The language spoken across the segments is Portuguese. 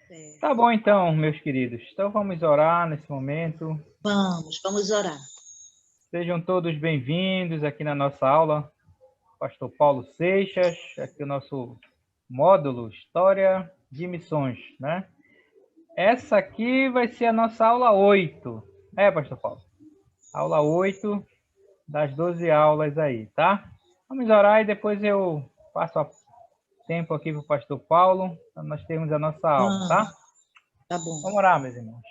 É. Tá bom então, meus queridos. Então vamos orar nesse momento. Vamos orar. Sejam todos bem-vindos aqui na nossa aula. Pastor Paulo Seixas, aqui o nosso módulo História de Missões, né? Essa aqui vai ser a nossa aula 8. Pastor Paulo? Aula 8 das 12 aulas aí, tá? Vamos orar e depois eu passo o tempo aqui para o pastor Paulo, para nós termos a nossa aula, tá? Vamos. Tá bom. Vamos orar, meus irmãos.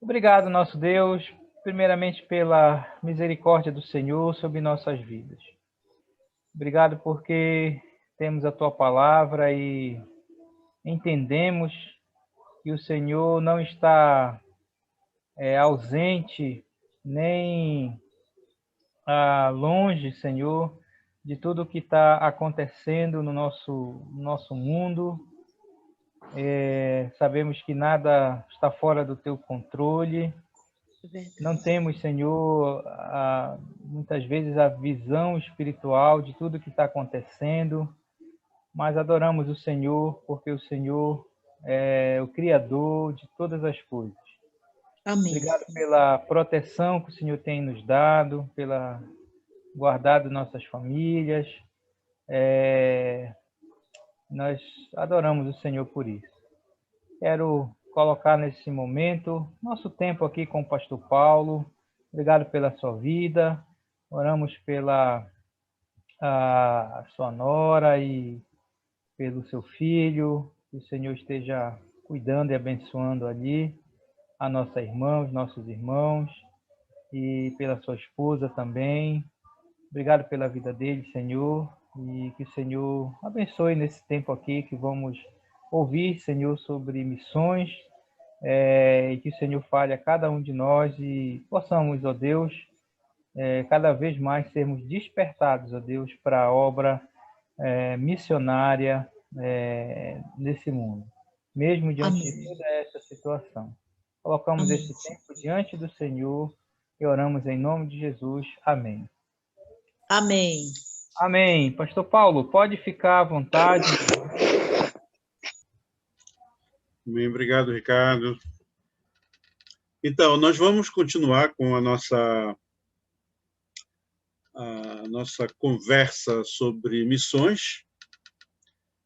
Obrigado, nosso Deus, primeiramente pela misericórdia do Senhor sobre nossas vidas. Obrigado porque temos a Tua palavra e entendemos que o Senhor não está ausente nem longe, Senhor, de tudo o que está acontecendo no nosso mundo. Sabemos que nada está fora do Teu controle. Não temos, Senhor, muitas vezes a visão espiritual de tudo que está acontecendo, mas adoramos o Senhor porque o Senhor é o Criador de todas as coisas. Amém. Obrigado pela proteção que o Senhor tem nos dado, pela guardado nossas famílias. Nós adoramos o Senhor por isso. Quero colocar nesse momento nosso tempo aqui com o pastor Paulo. Obrigado pela sua vida. Oramos pela a sua nora e pelo seu filho. Que o Senhor esteja cuidando e abençoando ali a nossa irmã, os nossos irmãos, e pela sua esposa também. Obrigado pela vida dele, Senhor, e que o Senhor abençoe nesse tempo aqui que vamos ouvir, Senhor, sobre missões, e que o Senhor fale a cada um de nós e possamos, ó Deus, cada vez mais sermos despertados, ó Deus, para a obra missionária nesse mundo, mesmo diante de toda essa situação. Colocamos esse tempo diante do Senhor e oramos em nome de Jesus. Amém. Amém. Amém. Pastor Paulo, pode ficar à vontade. Bem, obrigado, Ricardo. Então, nós vamos continuar com a nossa conversa sobre missões,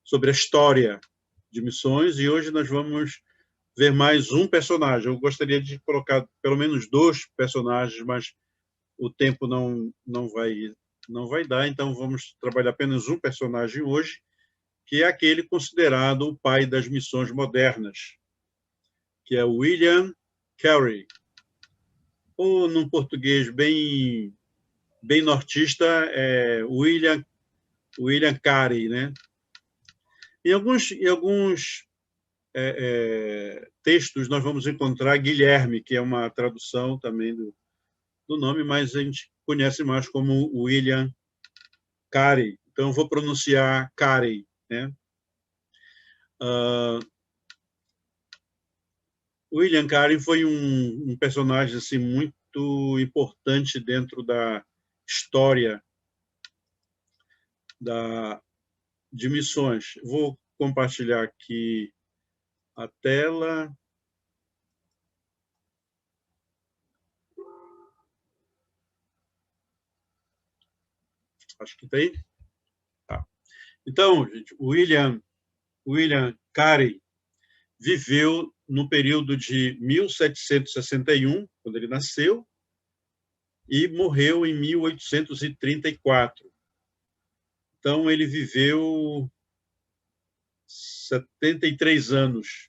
sobre a história de missões, e hoje nós vamos ver mais um personagem. Eu gostaria de colocar pelo menos 2 personagens, mas o tempo não vai dar, então vamos trabalhar apenas um personagem hoje, que é aquele considerado o pai das missões modernas, que é William Carey, ou num português bem nortista, é William Carey, né? Em alguns textos nós vamos encontrar Guilherme, que é uma tradução também do nome, mas a gente conhece mais como William Carey. Então, eu vou pronunciar Carey, né? William Carey foi um personagem assim, muito importante dentro da história de missões. Vou compartilhar aqui a tela. Acho que está aí. Tá. Então, gente, William Carey viveu no período de 1761, quando ele nasceu, e morreu em 1834. Então, ele viveu 73 anos.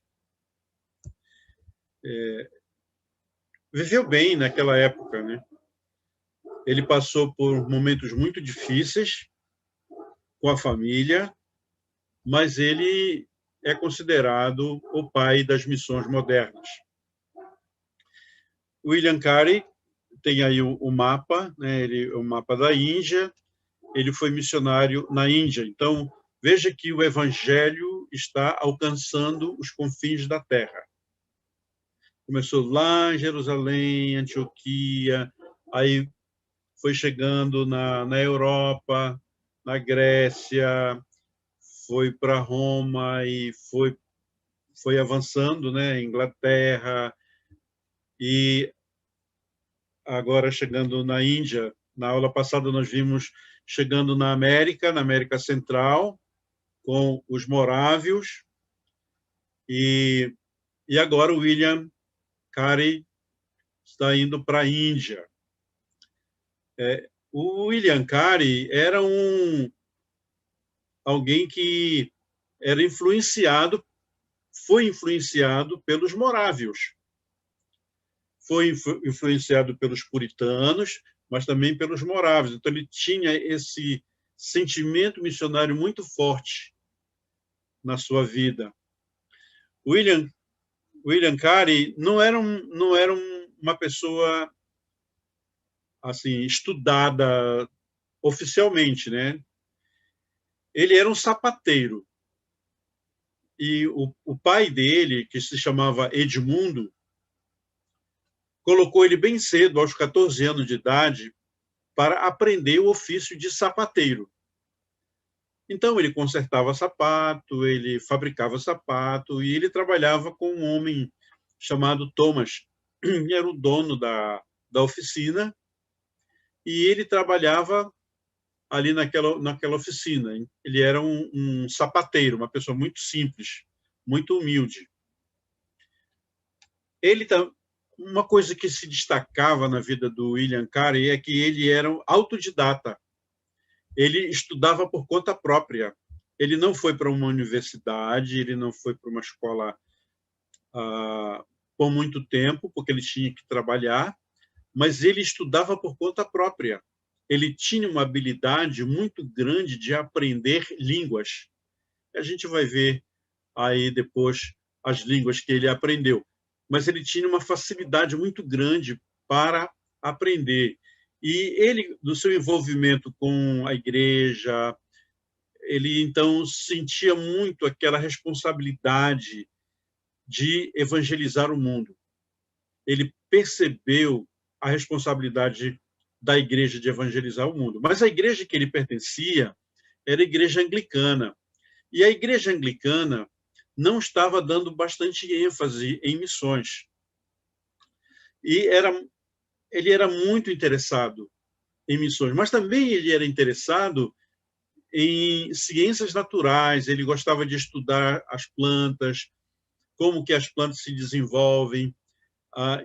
Viveu bem naquela época, né? Ele passou por momentos muito difíceis com a família, mas ele é considerado o pai das missões modernas. William Carey tem aí o mapa, né? O mapa da Índia. Ele foi missionário na Índia. Então, veja que o evangelho está alcançando os confins da terra. Começou lá em Jerusalém, Antioquia, aí foi chegando na Europa, na Grécia, foi para Roma e foi foi avançando, né? Inglaterra, e agora chegando na Índia. Na aula passada nós vimos chegando na América Central, com os morávios, e agora o William Carey está indo para a Índia. O William Carey era alguém que era foi influenciado pelos morávios, foi influenciado pelos puritanos, mas também pelos morávios. Então, ele tinha esse sentimento missionário muito forte na sua vida. William Carey não era uma pessoa assim estudada oficialmente, né? Ele era um sapateiro. E o pai dele, que se chamava Edmundo, colocou ele bem cedo, aos 14 anos de idade, para aprender o ofício de sapateiro. Então, ele consertava sapato, ele fabricava sapato, e ele trabalhava com um homem chamado Thomas, que era o dono da oficina, e ele trabalhava ali naquela oficina. Ele era um sapateiro, uma pessoa muito simples, muito humilde. Uma coisa que se destacava na vida do William Carey é que ele era um autodidata. Ele estudava por conta própria. Ele não foi para uma universidade, ele não foi para uma escola por muito tempo, porque ele tinha que trabalhar, mas ele estudava por conta própria. Ele tinha uma habilidade muito grande de aprender línguas. A gente vai ver aí depois as línguas que ele aprendeu. Mas ele tinha uma facilidade muito grande para aprender. E ele, no seu envolvimento com a igreja, ele então sentia muito aquela responsabilidade de evangelizar o mundo. Ele percebeu a responsabilidade da igreja de evangelizar o mundo. Mas a igreja que ele pertencia era a igreja anglicana. E a igreja anglicana não estava dando bastante ênfase em missões. E ele era muito interessado em missões, mas também ele era interessado em ciências naturais, ele gostava de estudar as plantas, como que as plantas se desenvolvem,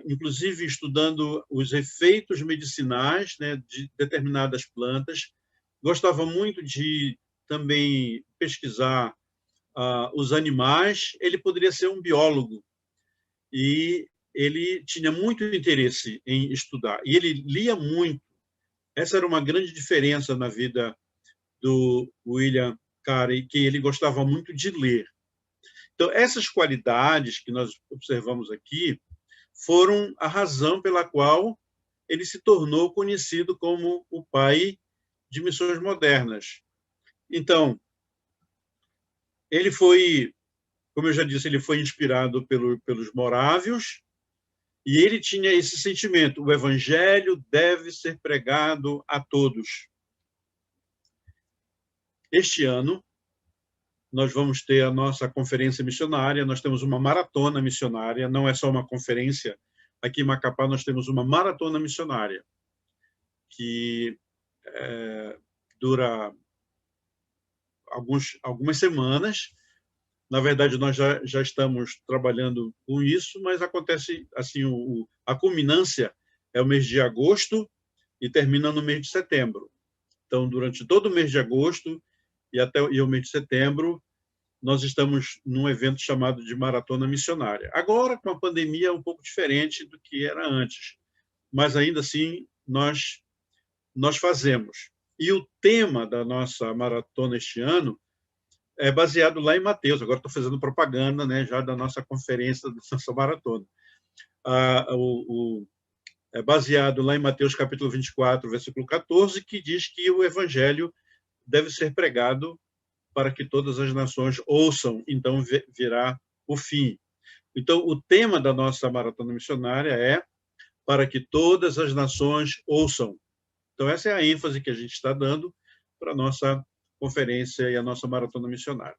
inclusive estudando os efeitos medicinais, né, de determinadas plantas. Gostava muito de também pesquisar os animais. Ele poderia ser um biólogo e ele tinha muito interesse em estudar. E ele lia muito. Essa era uma grande diferença na vida do William Carey, que ele gostava muito de ler. Então, essas qualidades que nós observamos aqui foram a razão pela qual ele se tornou conhecido como o pai de missões modernas. Então, ele foi, como eu já disse, ele foi inspirado pelos morávios, e ele tinha esse sentimento: o evangelho deve ser pregado a todos. Este ano, nós vamos ter a nossa conferência missionária, nós temos uma maratona missionária, não é só uma conferência. Aqui em Macapá nós temos uma maratona missionária, que dura algumas semanas. Na verdade, nós já estamos trabalhando com isso, mas acontece assim, a culminância é o mês de agosto e termina no mês de setembro. Então, durante todo o mês de agosto e o mês de setembro, nós estamos num evento chamado de Maratona Missionária. Agora, com a pandemia, é um pouco diferente do que era antes, mas ainda assim nós fazemos. E o tema da nossa maratona este ano é baseado lá em Mateus. Agora estou fazendo propaganda, né, já da nossa conferência, da nossa maratona. É baseado lá em Mateus capítulo 24, versículo 14, que diz que o evangelho deve ser pregado para que todas as nações ouçam, então virá o fim. Então, o tema da nossa maratona missionária é para que todas as nações ouçam. Então, essa é a ênfase que a gente está dando para a nossa conferência e a nossa maratona missionária.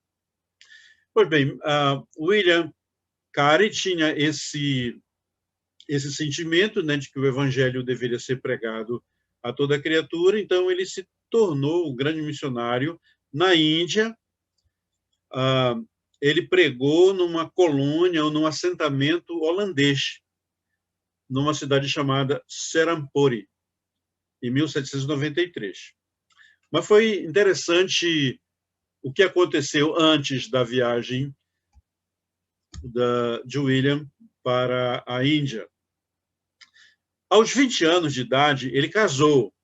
Pois bem, William Carey tinha esse sentimento, né, de que o evangelho deveria ser pregado a toda criatura, então ele se tornou um grande missionário na Índia. Ele pregou numa colônia ou num assentamento holandês, numa cidade chamada Serampore, em 1793. Mas foi interessante o que aconteceu antes da viagem de William para a Índia. Aos 20 anos de idade, ele casou.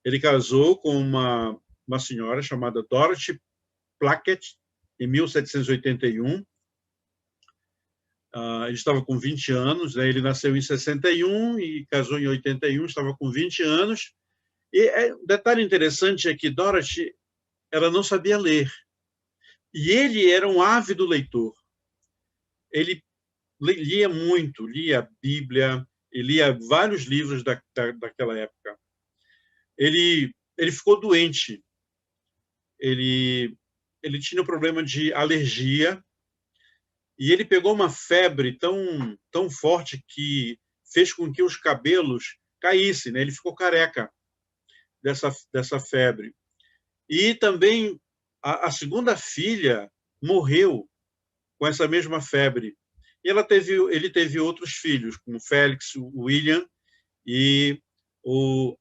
Ele casou com uma senhora chamada Dorothy Plackett, em 1781. Ele estava com 20 anos, né? Ele nasceu em 61 e casou em 81, estava com 20 anos. E um detalhe interessante é que Dorothy, ela não sabia ler. E ele era um ávido leitor. Ele lia muito, lia a Bíblia, e lia vários livros daquela época. Ele ficou doente. Ele tinha um problema de alergia e ele pegou uma febre tão forte que fez com que os cabelos caíssem, né? Ele ficou careca dessa febre. E também a segunda filha morreu com essa mesma febre. E ele teve outros filhos, como Félix, o William e o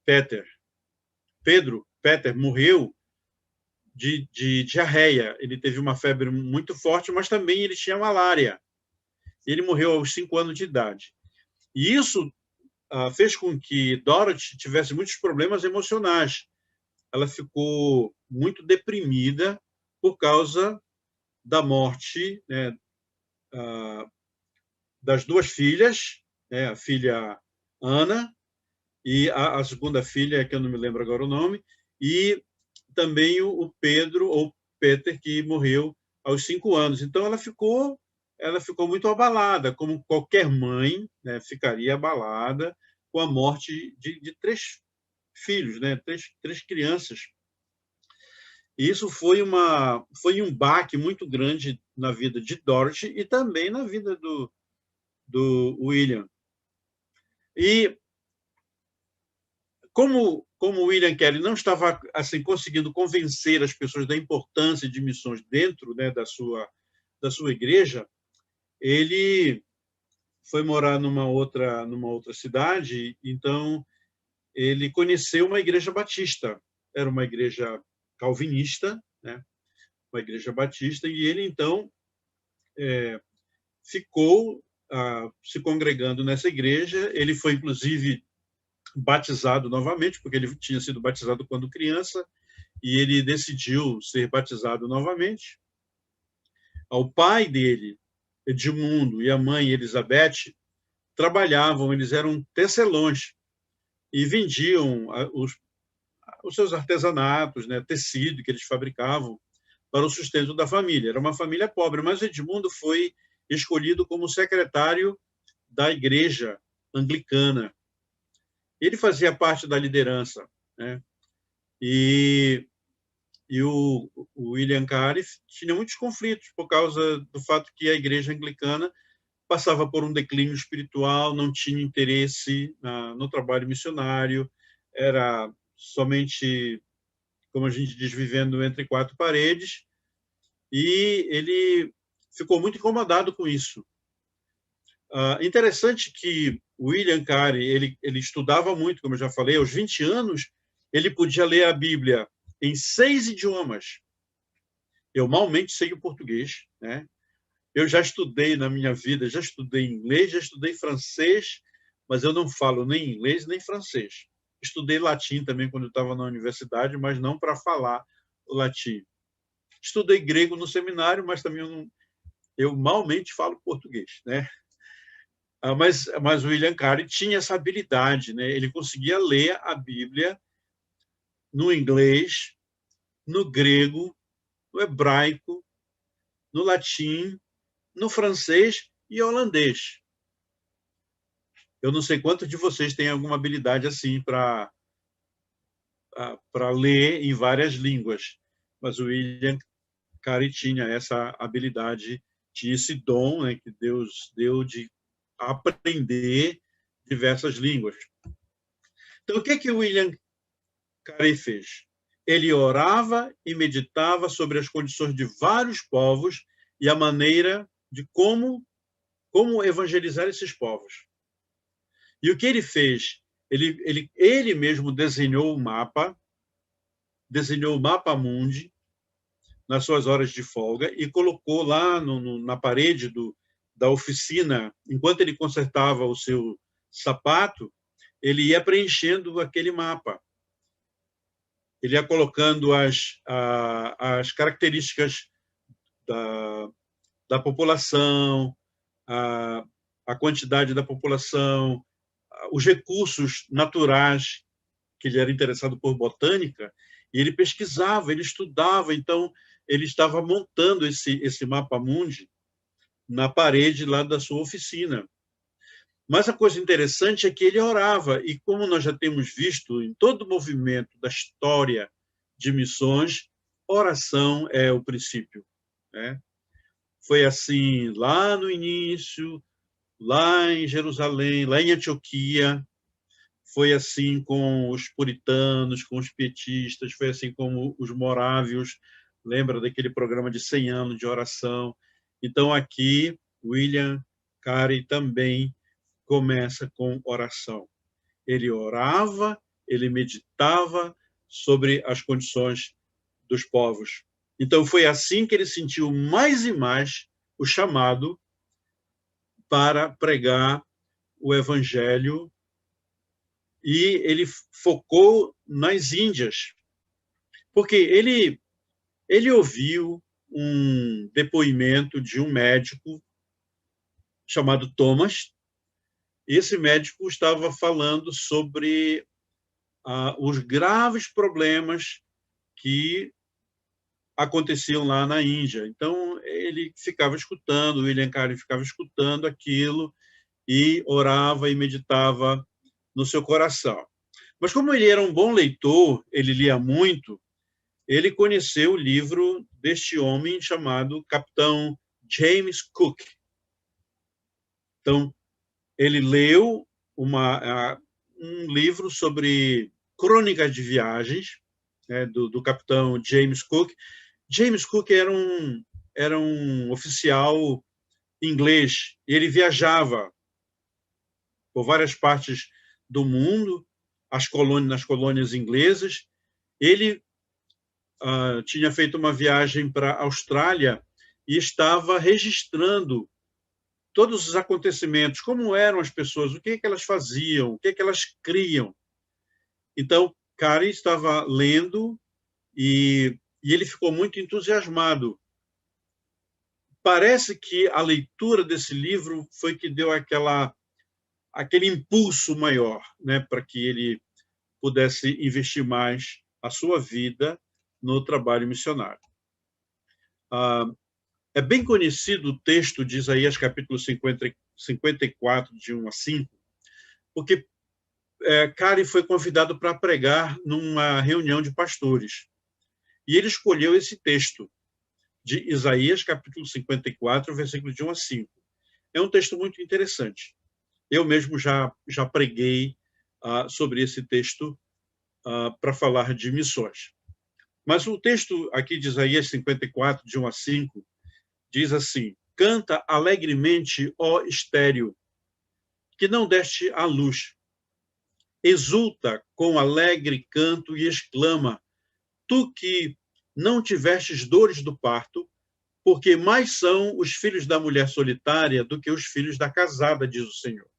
Peter. Peter morreu de diarreia. Ele teve uma febre muito forte, mas também ele tinha malária. Ele morreu aos 5 anos de idade. E isso fez com que Dorothy tivesse muitos problemas emocionais. Ela ficou muito deprimida por causa da morte, né, das duas filhas, né, a filha Ana e a segunda filha, que eu não me lembro agora o nome, e também o Pedro, ou Peter, que morreu aos 5 anos. Então, ela ficou muito abalada, como qualquer mãe, né, ficaria abalada com a morte de 3 filhos, né, três crianças. E isso foi um baque muito grande na vida de Dorothy e também na vida do William. E como William Carey não estava assim conseguindo convencer as pessoas da importância de missões dentro, né, da sua igreja, ele foi morar numa outra cidade. Então ele conheceu uma igreja batista. Era uma igreja calvinista, né, uma igreja batista, e ele então ficou se congregando nessa igreja. Ele foi inclusive batizado novamente, porque ele tinha sido batizado quando criança, e ele decidiu ser batizado novamente. O pai dele, Edmundo, e a mãe, Elizabeth, trabalhavam, eles eram tecelões, e vendiam os seus artesanatos, né, tecido que eles fabricavam para o sustento da família. Era uma família pobre, mas Edmundo foi escolhido como secretário da igreja anglicana. Ele fazia parte da liderança, né? E o William Carey tinha muitos conflitos por causa do fato que a igreja anglicana passava por um declínio espiritual, não tinha interesse no trabalho missionário, era somente, como a gente diz, vivendo entre 4 paredes, e ele ficou muito incomodado com isso. Interessante que William Carey, ele estudava muito, como eu já falei. Aos 20 anos, ele podia ler a Bíblia em 6 idiomas. Eu malmente sei o português, né? Eu já estudei na minha vida, já estudei inglês, já estudei francês, mas eu não falo nem inglês nem francês. Estudei latim também quando eu estava na universidade, mas não para falar o latim. Estudei grego no seminário, mas também eu malmente falo português, né? Mas o William Carey tinha essa habilidade, né? Ele conseguia ler a Bíblia no inglês, no grego, no hebraico, no latim, no francês e holandês. Eu não sei quantos de vocês têm alguma habilidade assim para ler em várias línguas, mas o William Carey tinha essa habilidade tinha esse dom, né, que Deus deu de aprender diversas línguas. Então, o que o William Carey fez? Ele orava e meditava sobre as condições de vários povos e a maneira de como evangelizar esses povos. E o que ele fez? Ele mesmo desenhou o mapa mundi nas suas horas de folga e colocou lá na parede da oficina, enquanto ele consertava o seu sapato, ele ia preenchendo aquele mapa. Ele ia colocando as características da população, a quantidade da população, os recursos naturais, que ele era interessado por botânica, e ele pesquisava, ele estudava, então ele estava montando esse mapa mundi na parede lá da sua oficina. Mas a coisa interessante é que ele orava, e como nós já temos visto em todo o movimento da história de missões, oração é o princípio, né? Foi assim lá no início, lá em Jerusalém, lá em Antioquia, foi assim com os puritanos, com os pietistas, foi assim com os morávios, lembra daquele programa de 100 anos de oração? Então, aqui, William Carey também começa com oração. Ele orava, ele meditava sobre as condições dos povos. Então, foi assim que ele sentiu mais e mais o chamado para pregar o evangelho, e ele focou nas Índias, porque ele ouviu um depoimento de um médico chamado Thomas. Esse médico estava falando sobre os graves problemas que aconteciam lá na Índia. Então, ele ficava escutando, William Carey ficava escutando aquilo e orava e meditava no seu coração. Mas como ele era um bom leitor, ele lia muito, ele conheceu o livro deste homem chamado Capitão James Cook. Então, ele leu um livro sobre crônicas de viagens, né, do capitão James Cook. James Cook era um oficial inglês, e ele viajava por várias partes do mundo, nas colônias inglesas. Ele tinha feito uma viagem para a Austrália e estava registrando todos os acontecimentos, como eram as pessoas, o que elas faziam, o que elas criam. Então, Carey estava lendo e ele ficou muito entusiasmado. Parece que a leitura desse livro foi que deu aquele impulso maior, né, para que ele pudesse investir mais a sua vida no trabalho missionário. É bem conhecido o texto de Isaías, capítulo 54, de 1 a 5, porque Carey foi convidado para pregar numa reunião de pastores. E ele escolheu esse texto de Isaías, capítulo 54, versículo de 1 a 5. É um texto muito interessante. Eu mesmo já preguei sobre esse texto para falar de missões. Mas o texto aqui de Isaías 54, de 1 a 5, diz assim: canta alegremente, ó estéril, que não deste à luz. Exulta com alegre canto e exclama, tu que não tivestes dores do parto, porque mais são os filhos da mulher solitária do que os filhos da casada, diz o Senhor.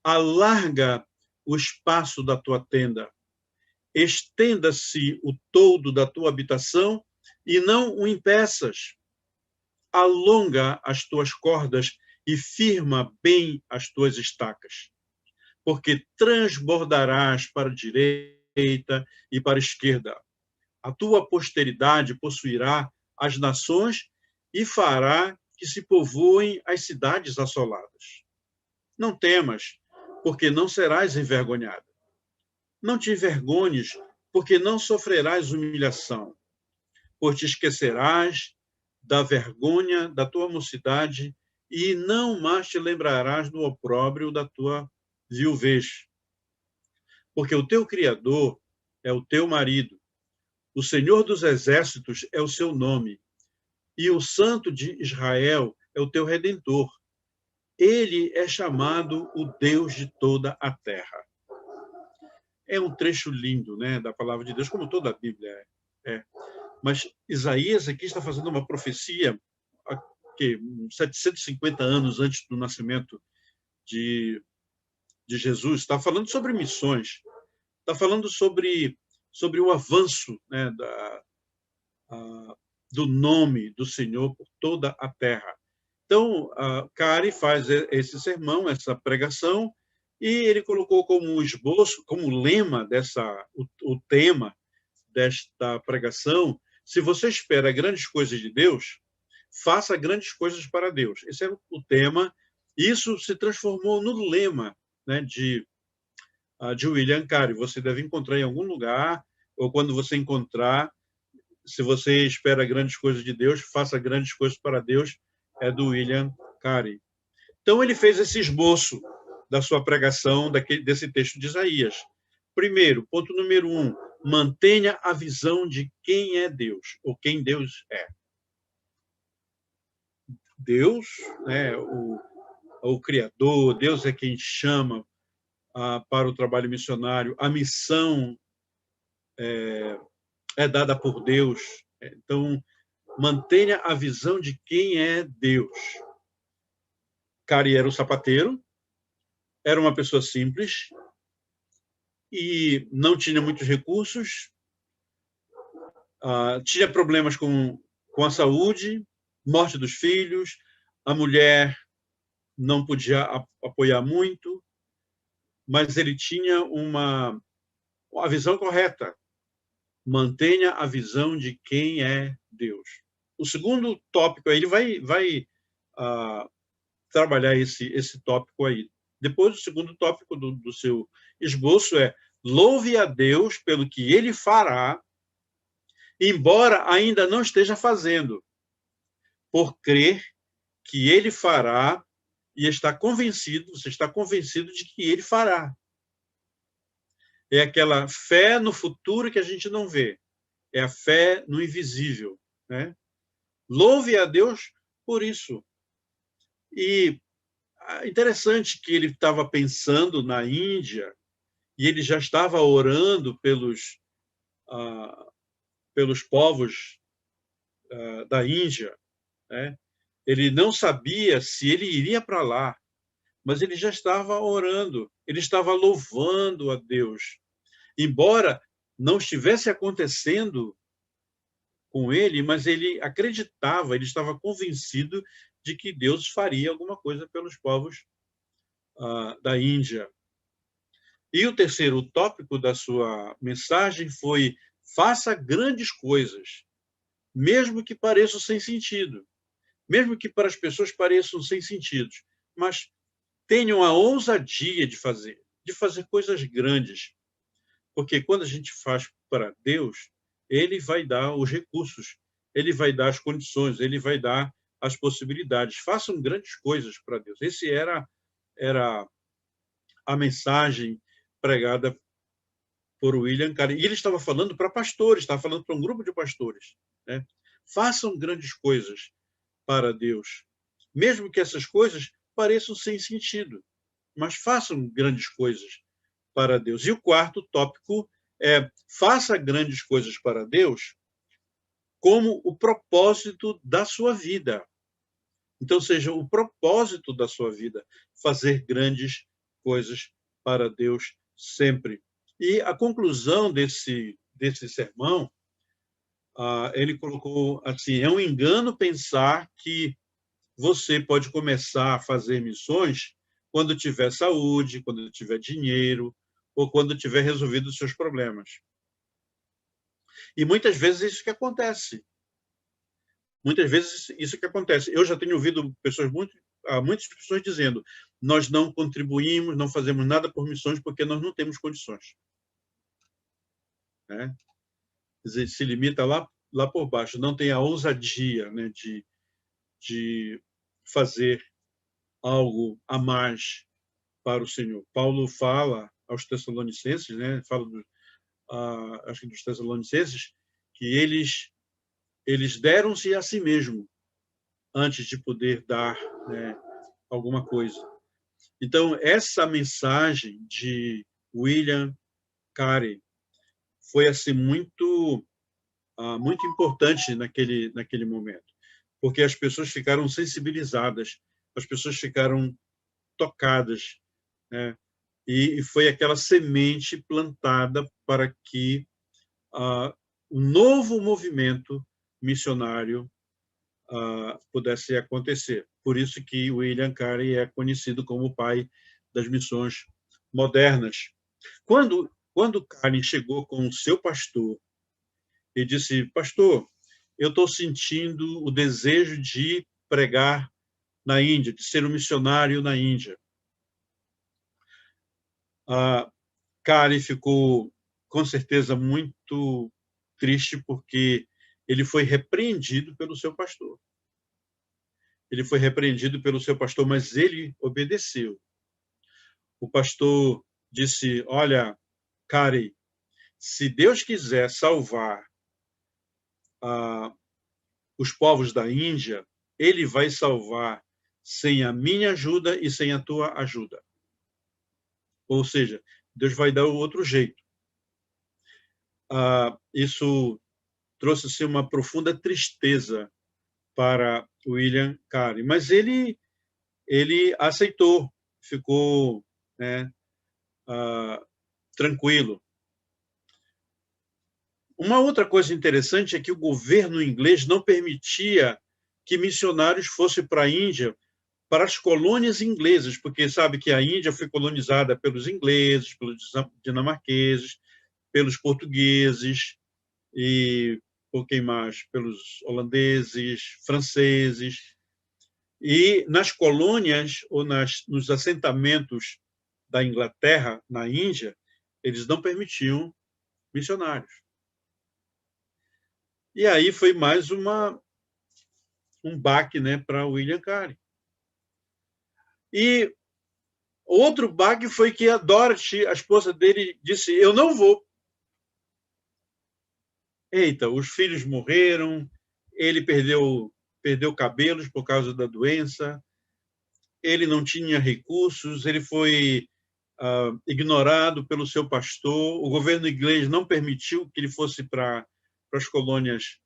Alarga o espaço da tua tenda, estenda-se o toldo da tua habitação e não o impeças. Alonga as tuas cordas e firma bem as tuas estacas, porque transbordarás para a direita e para a esquerda. A tua posteridade possuirá as nações e fará que se povoem as cidades assoladas. Não temas, porque não serás envergonhada. Não te envergonhes, porque não sofrerás humilhação, pois te esquecerás da vergonha da tua mocidade, e não mais te lembrarás do opróbrio da tua viuvez. Porque o teu Criador é o teu marido, o Senhor dos Exércitos é o seu nome, e o Santo de Israel é o teu Redentor. Ele é chamado o Deus de toda a terra. É um trecho lindo, né, da palavra de Deus, como toda a Bíblia é. Mas Isaías aqui está fazendo uma profecia que 750 anos antes do nascimento de Jesus, está falando sobre missões, está falando sobre o avanço, né, do nome do Senhor por toda a terra. Então, Cari faz esse sermão, essa pregação, e ele colocou como esboço, como lema o tema desta pregação: se você espera grandes coisas de Deus, faça grandes coisas para Deus. Esse é o tema. Isso se transformou no lema, né, de William Carey. Você deve encontrar em algum lugar, ou quando você encontrar, se você espera grandes coisas de Deus, faça grandes coisas para Deus, é do William Carey. Então, ele fez esse esboço da sua pregação, desse texto de Isaías. Primeiro, ponto número 1, mantenha a visão de quem é Deus, ou quem Deus é. Deus, né, o Criador, Deus é quem chama para o trabalho missionário, a missão é dada por Deus. Então, mantenha a visão de quem é Deus. Cari era um sapateiro, era uma pessoa simples e não tinha muitos recursos, tinha problemas com a saúde, morte dos filhos, a mulher não podia apoiar muito, mas ele tinha a visão correta. Mantenha a visão de quem é Deus. O segundo tópico aí, ele vai trabalhar esse tópico aí. Depois, o segundo tópico do seu esboço é: louve a Deus pelo que ele fará, embora ainda não esteja fazendo, por crer que ele fará e você está convencido de que ele fará. É aquela fé no futuro que a gente não vê. É a fé no invisível, né? Louve a Deus por isso. E interessante que ele estava pensando na Índia e ele já estava orando pelos povos da Índia, né? Ele não sabia se ele iria para lá, mas ele já estava orando, ele estava louvando a Deus. Embora não estivesse acontecendo com ele, mas ele acreditava, ele estava convencido de que Deus faria alguma coisa pelos povos da Índia. E o terceiro tópico da sua mensagem foi: faça grandes coisas, mesmo que pareçam sem sentido, mesmo que para as pessoas pareçam sem sentido, mas tenham a ousadia de fazer coisas grandes. Porque quando a gente faz para Deus, ele vai dar os recursos, ele vai dar as condições, ele vai dar as possibilidades. Façam grandes coisas para Deus. Esse era a mensagem pregada por William Carey. E ele estava falando para pastores, estava falando para um grupo de pastores, né? Façam grandes coisas para Deus, mesmo que essas coisas pareçam sem sentido, mas façam grandes coisas para Deus. E o quarto tópico é: faça grandes coisas para Deus como o propósito da sua vida. Então, seja o propósito da sua vida fazer grandes coisas para Deus sempre. E a conclusão desse sermão, ele colocou assim: é um engano pensar que você pode começar a fazer missões quando tiver saúde, quando tiver dinheiro, ou quando tiver resolvido os seus problemas. E muitas vezes é isso que acontece. Muitas vezes isso que acontece. Eu já tenho ouvido muitas pessoas dizendo: nós não contribuímos, não fazemos nada por missões porque nós não temos condições. Né? Quer dizer, se limita lá lá por baixo, não tem a ousadia, né, de fazer algo a mais para o Senhor. Paulo fala aos Tessalonicenses, né, fala acho que dos Tessalonicenses, que eles deram-se a si mesmo antes de poder dar, né, alguma coisa. Então, essa mensagem de William Carey foi assim muito importante naquele momento, porque as pessoas ficaram sensibilizadas, as pessoas ficaram tocadas, né? E foi aquela semente plantada para que um novo movimento missionário pudesse acontecer. Por isso que William Carey é conhecido como o pai das missões modernas. Quando Carey chegou com o seu pastor e disse: pastor, eu estou sentindo o desejo de pregar na Índia, de ser um missionário na Índia. Carey ficou, com certeza, muito triste, porque ele foi repreendido pelo seu pastor. Ele foi repreendido pelo seu pastor, mas ele obedeceu. O pastor disse: olha, Carey, se Deus quiser salvar os povos da Índia, ele vai salvar sem a minha ajuda e sem a tua ajuda. Ou seja, Deus vai dar o outro jeito. Isso trouxe-se uma profunda tristeza para William Carey, mas ele aceitou, ficou, né, tranquilo. Uma outra coisa interessante é que o governo inglês não permitia que missionários fossem para a Índia, para as colônias inglesas, porque sabe que a Índia foi colonizada pelos ingleses, pelos dinamarqueses, pelos portugueses e por quem mais? Pelos holandeses, franceses. E nas colônias ou nos assentamentos da Inglaterra, na Índia, eles não permitiam missionários. E aí foi mais um baque, né, para William Carey. E outro baque foi que a Dorothy, a esposa dele, disse: eu não vou. Eita, os filhos morreram, ele perdeu cabelos por causa da doença, ele não tinha recursos, ele foi ignorado pelo seu pastor, o governo inglês não permitiu que ele fosse para as colônias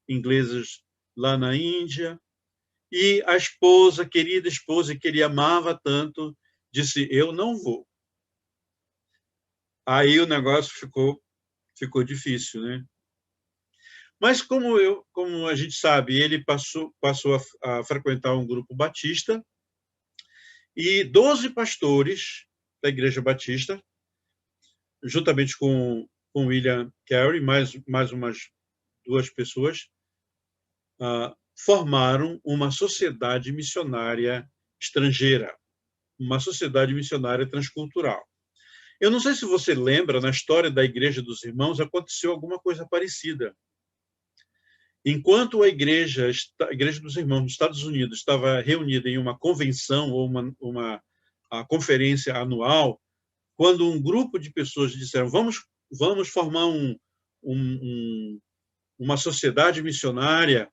inglesas lá na Índia, e a esposa, querida esposa, que ele amava tanto, disse: eu não vou. Aí o negócio ficou difícil, né? Mas como a gente sabe, ele passou a frequentar um grupo batista, e 12 pastores da Igreja Batista, juntamente com William Carey, mais umas 2 pessoas, formaram uma sociedade missionária estrangeira, uma sociedade missionária transcultural. Eu não sei se você lembra, na história da Igreja dos Irmãos, aconteceu alguma coisa parecida. Enquanto a Igreja dos Irmãos dos Estados Unidos estava reunida em uma convenção ou uma conferência anual, quando um grupo de pessoas disseram: vamos formar uma sociedade missionária,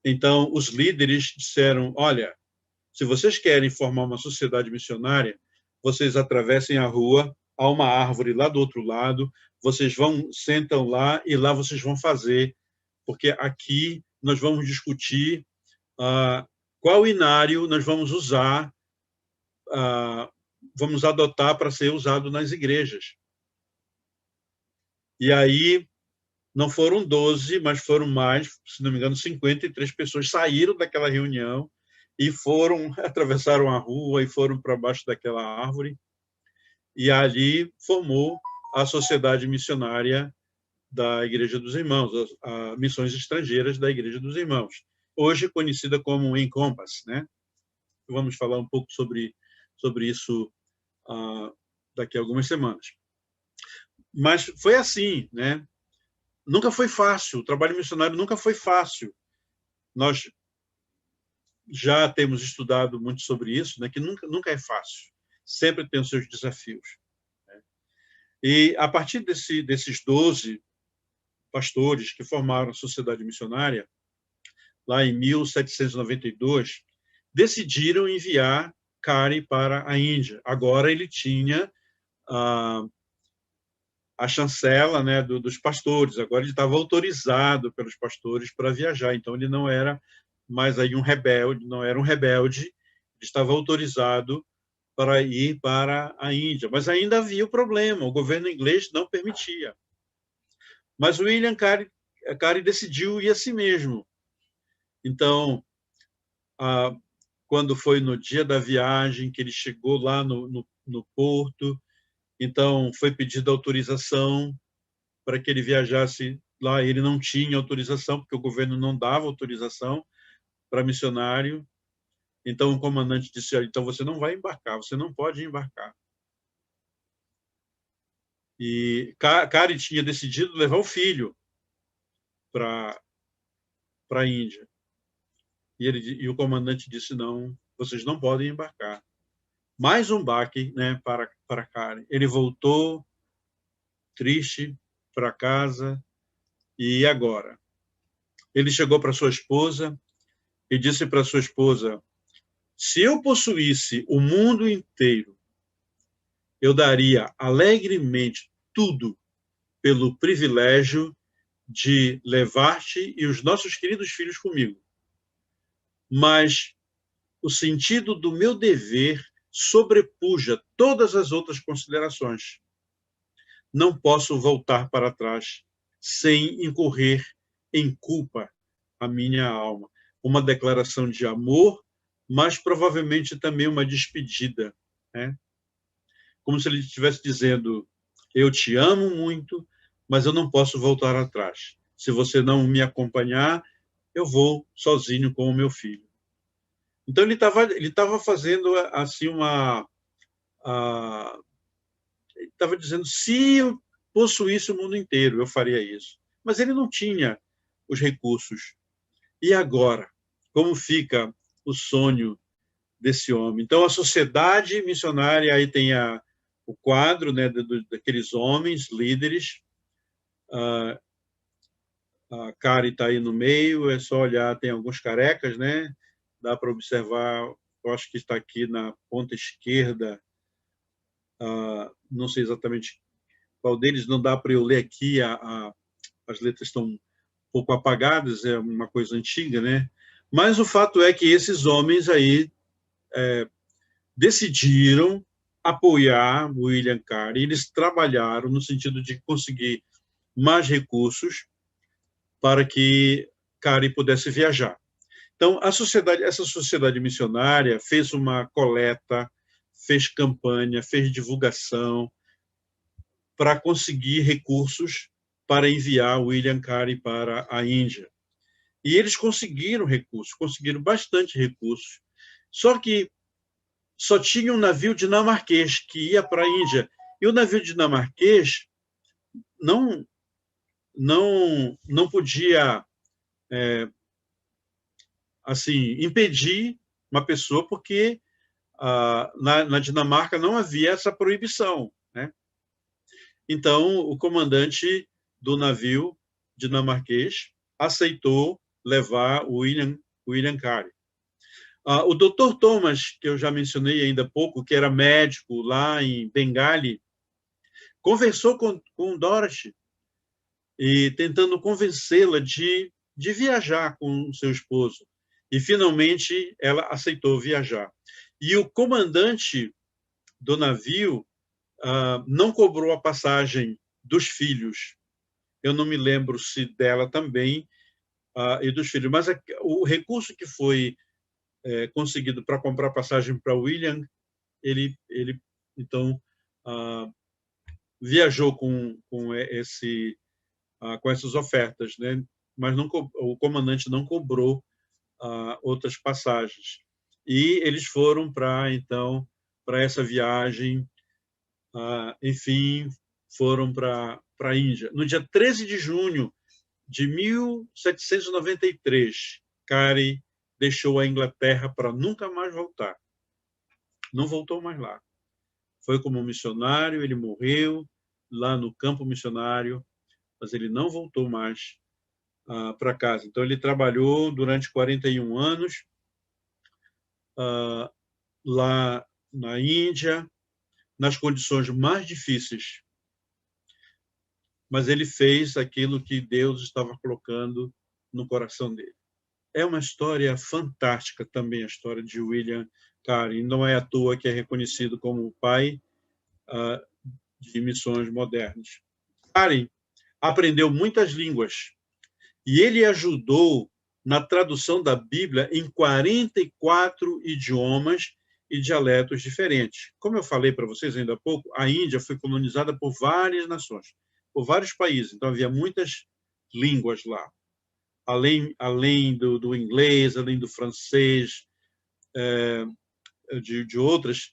então os líderes disseram: olha, se vocês querem formar uma sociedade missionária, vocês atravessem a rua, há uma árvore lá do outro lado, vocês sentam lá e lá vocês vão fazer, porque aqui nós vamos discutir qual inário nós vamos usar, vamos adotar para ser usado nas igrejas. E aí não foram 12, mas foram mais, se não me engano, 53 pessoas saíram daquela reunião e atravessaram a rua e foram para baixo daquela árvore, e ali formou a Sociedade Missionária da Igreja dos Irmãos, as missões estrangeiras da Igreja dos Irmãos, hoje conhecida como Encompass, né? Vamos falar um pouco sobre isso daqui a algumas semanas. Mas foi assim, né? nunca foi fácil, o trabalho missionário nunca foi fácil. Nós já temos estudado muito sobre isso, né, que nunca é fácil, sempre tem os seus desafios. Né? E a partir desses 12 pastores que formaram a Sociedade Missionária, lá em 1792, decidiram enviar Carey para a Índia. Agora ele tinha a chancela, né, dos pastores, agora ele estava autorizado pelos pastores para viajar, então ele não era mais aí um rebelde, não era um rebelde, ele estava autorizado para ir para a Índia, mas ainda havia o problema, o governo inglês não permitia. Mas o William Carey decidiu ir a si mesmo. Então, quando foi no dia da viagem, que ele chegou lá no porto, então foi pedida autorização para que ele viajasse lá. Ele não tinha autorização, porque o governo não dava autorização para missionário. Então o comandante disse: então você não vai embarcar, você não pode embarcar. E Carey tinha decidido levar o filho para a Índia. E o comandante disse: não, vocês não podem embarcar. Mais um baque, né, para Carey. Ele voltou triste para casa. E agora? Ele chegou para sua esposa e disse para sua esposa: se eu possuísse o mundo inteiro, eu daria alegremente tudo pelo privilégio de levar-te e os nossos queridos filhos comigo. Mas o sentido do meu dever sobrepuja todas as outras considerações. Não posso voltar para trás sem incorrer em culpa a minha alma. Uma declaração de amor, mas provavelmente também uma despedida, né? Como se ele estivesse dizendo: eu te amo muito, mas eu não posso voltar atrás. Se você não me acompanhar, eu vou sozinho com o meu filho. Então ele estava fazendo assim ele estava dizendo: se eu possuísse o mundo inteiro, eu faria isso. Mas ele não tinha os recursos. E agora? Como fica o sonho desse homem? Então, a sociedade missionária, aí tem o quadro, né, daqueles homens, líderes. A Carey está aí no meio, é só olhar, tem alguns carecas, né? Dá para observar, eu acho que está aqui na ponta esquerda, não sei exatamente qual deles, não dá para eu ler aqui, as letras estão um pouco apagadas, é uma coisa antiga, né? Mas o fato é que esses homens aí decidiram apoiar o William Carey, eles trabalharam no sentido de conseguir mais recursos para que Carey pudesse viajar. Então, essa sociedade missionária fez uma coleta, fez campanha, fez divulgação para conseguir recursos para enviar William Carey para a Índia. E eles conseguiram recursos, conseguiram bastante recursos. Só que só tinha um navio dinamarquês que ia para a Índia. E o navio dinamarquês não podia assim impedir uma pessoa, porque na Dinamarca não havia essa proibição, né? Então o comandante do navio dinamarquês aceitou levar o William Carey. O Dr. Thomas, que eu já mencionei ainda há pouco, que era médico lá em Bengali, conversou com Dorothy e tentando convencê-la de viajar com o seu esposo. E, finalmente, ela aceitou viajar. E o comandante do navio não cobrou a passagem dos filhos. Eu não me lembro se dela também e dos filhos, mas o recurso que foi conseguido para comprar passagem para William, ele então viajou com essas ofertas, né? Mas o comandante não cobrou outras passagens. E eles foram para essa viagem, enfim, foram para a Índia. No dia 13 de junho de 1793, Carey deixou a Inglaterra para nunca mais voltar. Não voltou mais lá. Foi como missionário, ele morreu lá no campo missionário, mas ele não voltou mais para casa. Então, ele trabalhou durante 41 anos lá na Índia, nas condições mais difíceis. Mas ele fez aquilo que Deus estava colocando no coração dele. É uma história fantástica também, a história de William Carey. Não é à toa que é reconhecido como o pai de missões modernas. Carey aprendeu muitas línguas e ele ajudou na tradução da Bíblia em 44 idiomas e dialetos diferentes. Como eu falei para vocês ainda há pouco, a Índia foi colonizada por várias nações, por vários países, então havia muitas línguas lá. Além do inglês, além do francês, de outras,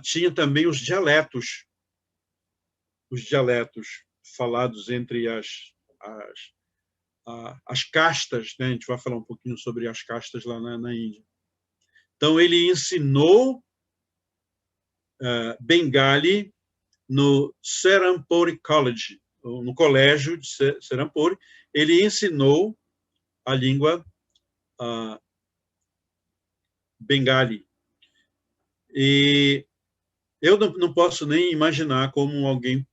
tinha também os dialetos falados entre as castas, né? A gente vai falar um pouquinho sobre as castas lá na Índia. Então, ele ensinou Bengali no Serampore College, no colégio de Serampore. Ele ensinou a língua Bengali. E eu não posso nem imaginar como alguém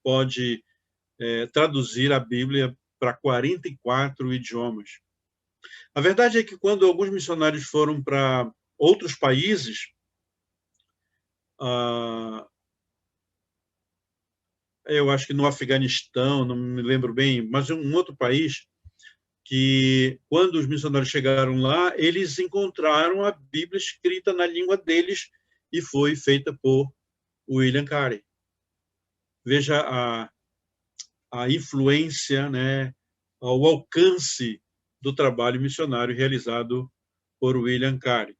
pode traduzir a Bíblia para 44 idiomas. A verdade é que quando alguns missionários foram para outros países, eu acho que no Afeganistão, não me lembro bem, mas um outro país, que quando os missionários chegaram lá, eles encontraram a Bíblia escrita na língua deles e foi feita por William Carey. Veja a influência, né, o alcance do trabalho missionário realizado por William Carey.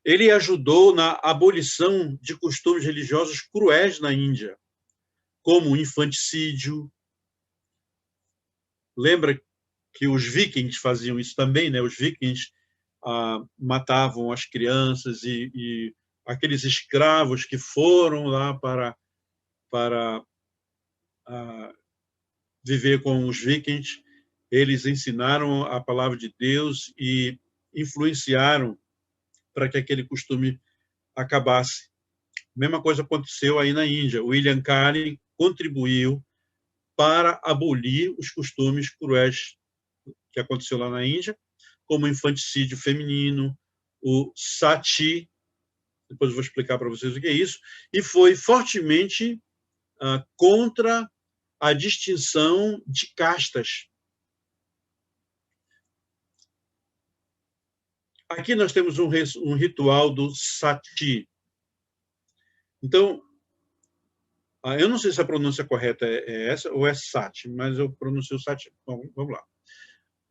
Ele ajudou na abolição de costumes religiosos cruéis na Índia, como o infanticídio. Lembra que os vikings faziam isso também, né? Os vikings matavam as crianças e aqueles escravos que foram lá para viver com os vikings, eles ensinaram a palavra de Deus e influenciaram para que aquele costume acabasse. A mesma coisa aconteceu aí na Índia. William Carey contribuiu para abolir os costumes cruéis que aconteceu lá na Índia, como o infanticídio feminino, o sati, depois eu vou explicar para vocês o que é isso, e foi fortemente contra a distinção de castas. Aqui nós temos um ritual do sati. Então, eu não sei se a pronúncia correta é essa ou é sati, mas eu pronuncio sati. Bom, vamos lá. O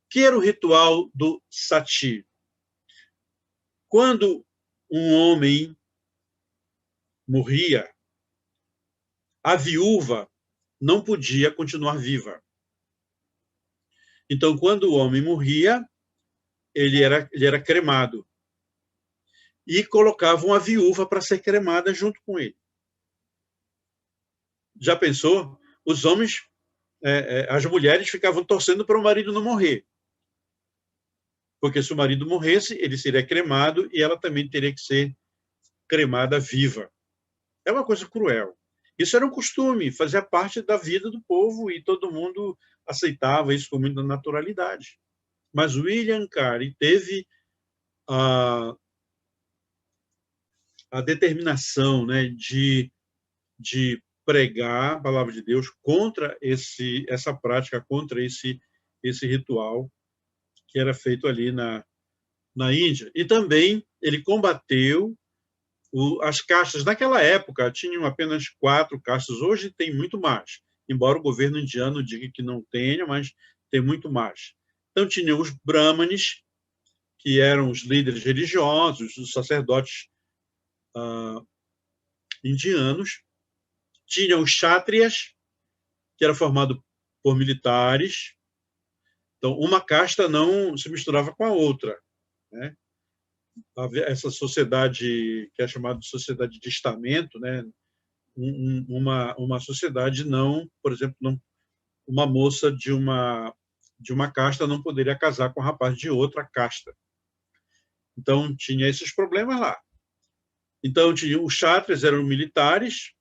que era o ritual do sati? Quando um homem morria, a viúva não podia continuar viva. Então, quando o homem morria, ele era cremado. E colocavam a viúva para ser cremada junto com ele. Já pensou? Os homens, as mulheres ficavam torcendo para o marido não morrer. Porque se o marido morresse, ele seria cremado e ela também teria que ser cremada viva. É uma coisa cruel. Isso era um costume, fazia parte da vida do povo e todo mundo aceitava isso com muita naturalidade. Mas William Carey teve a determinação, né, de pregar a palavra de Deus contra essa prática, contra esse ritual que era feito ali na Índia. E também ele combateu as castas. Naquela época, tinham apenas 4 castas. Hoje tem muito mais, embora o governo indiano diga que não tenha, mas tem muito mais. Então, tinha os brahmanes, que eram os líderes religiosos, os sacerdotes indianos. Tinha os kshatriyas, que era formado por militares, Então, uma casta não se misturava com a outra, né? Essa sociedade que é chamada de sociedade de estamento, né? Uma sociedade não, por exemplo, não, uma moça de uma casta não poderia casar com um rapaz de outra casta. Então, tinha esses problemas lá. Então, tinha os kshatriyas, eram militares,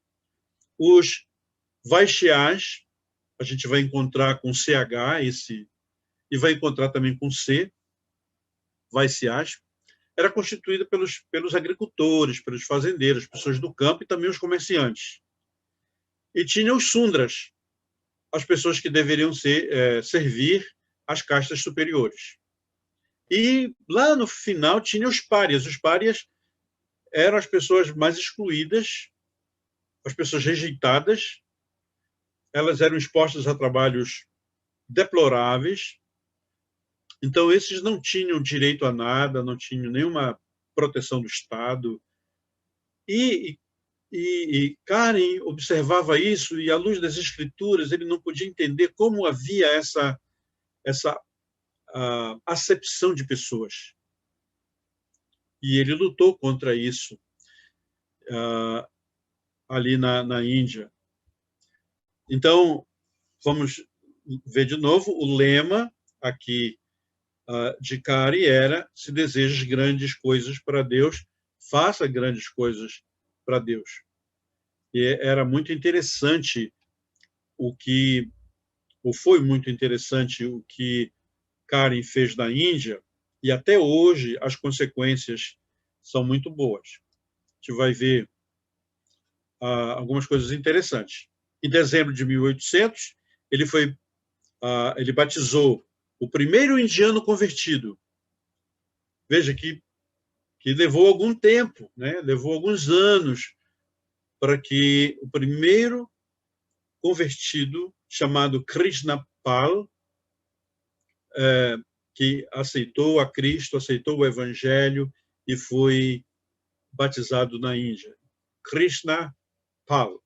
os vaishyas, a gente vai encontrar com CH, e vai encontrar também com C, vaishyas, era constituída pelos agricultores, pelos fazendeiros, pessoas do campo e também os comerciantes. E tinha os sundras, as pessoas que deveriam servir as castas superiores. E lá no final tinha os párias. Os párias eram as pessoas mais excluídas, as pessoas rejeitadas. Elas eram expostas a trabalhos deploráveis. Então, esses não tinham direito a nada, não tinham nenhuma proteção do Estado. E Karen observava isso, e à luz das escrituras, ele não podia entender como havia essa acepção de pessoas. E ele lutou contra isso ali na Índia. Então, vamos ver de novo, o lema aqui de Kari era: se desejas grandes coisas para Deus, faça grandes coisas para Deus. E era muito interessante foi muito interessante o que Karen fez na Índia, e até hoje as consequências são muito boas. A gente vai ver algumas coisas interessantes. Em dezembro de 1800, ele batizou o primeiro indiano convertido. Veja que levou algum tempo, né? Levou alguns anos para que o primeiro convertido, chamado Krishnapal, que aceitou a Cristo, aceitou o Evangelho e foi batizado na Índia. Krishnapal,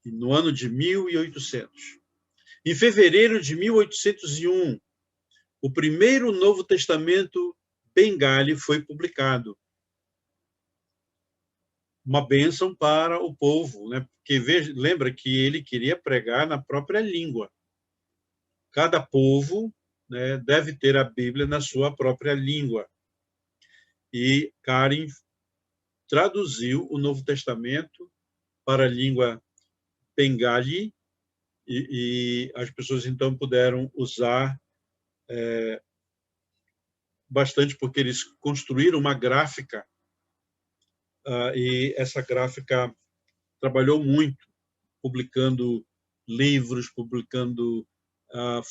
no ano de 1800. Em fevereiro de 1801, o primeiro Novo Testamento bengali foi publicado. Uma bênção para o povo, né? Porque lembra que ele queria pregar na própria língua. Cada povo, né, deve ter a Bíblia na sua própria língua. E Karen traduziu o Novo Testamento para a língua bengali, e as pessoas então puderam usar bastante, porque eles construíram uma gráfica, e essa gráfica trabalhou muito, publicando livros, publicando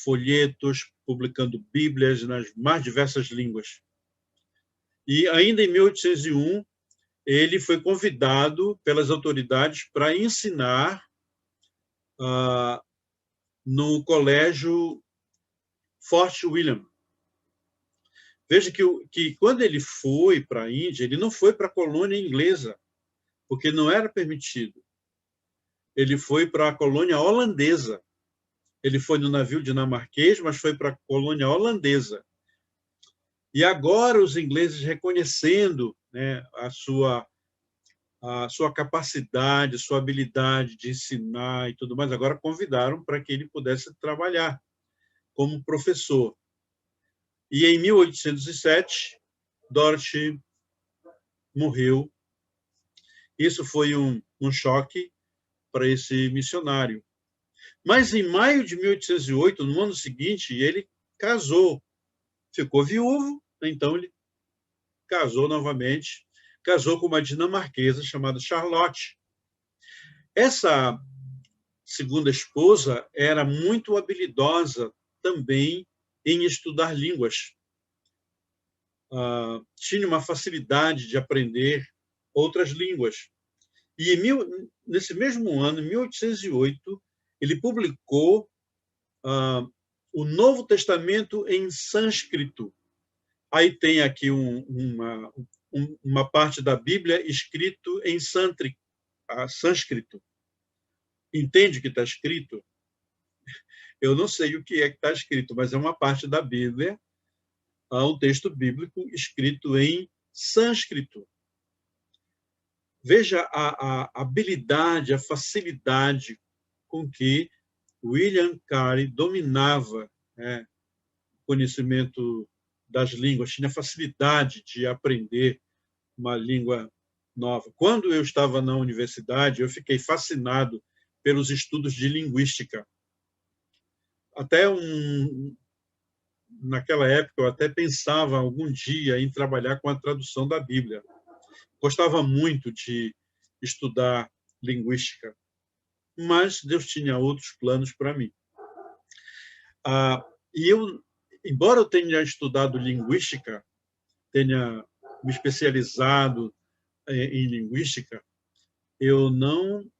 folhetos, publicando bíblias nas mais diversas línguas. E ainda em 1801, ele foi convidado pelas autoridades para ensinar no colégio Fort William. Veja que quando ele foi para a Índia, ele não foi para a colônia inglesa, porque não era permitido. Ele foi para a colônia holandesa. Ele foi no navio dinamarquês, mas foi para a colônia holandesa. E agora os ingleses, reconhecendo, né, a sua capacidade, sua habilidade de ensinar e tudo mais, agora convidaram para que ele pudesse trabalhar como professor. E em 1807, Dorothy morreu. Isso foi um choque para esse missionário. Mas em maio de 1808, no ano seguinte, ele casou. Ficou viúvo, então ele casou novamente. Casou com uma dinamarquesa chamada Charlotte. Essa segunda esposa era muito habilidosa também em estudar línguas. Tinha uma facilidade de aprender outras línguas. E nesse mesmo ano, em 1808, ele publicou o Novo Testamento em sânscrito. Aí tem aqui uma parte da Bíblia escrito em sânscrito. Entende o que está escrito? Eu não sei o que é que está escrito, mas é uma parte da Bíblia, um texto bíblico escrito em sânscrito. Veja a habilidade, a facilidade com que William Carey dominava, né, o conhecimento das línguas, tinha facilidade de aprender uma língua nova. Quando eu estava na universidade, eu fiquei fascinado pelos estudos de linguística. Naquela época, eu até pensava algum dia em trabalhar com a tradução da Bíblia. Gostava muito de estudar linguística, mas Deus tinha outros planos para mim. E eu, embora eu tenha estudado linguística, tenha me especializado em linguística, eu não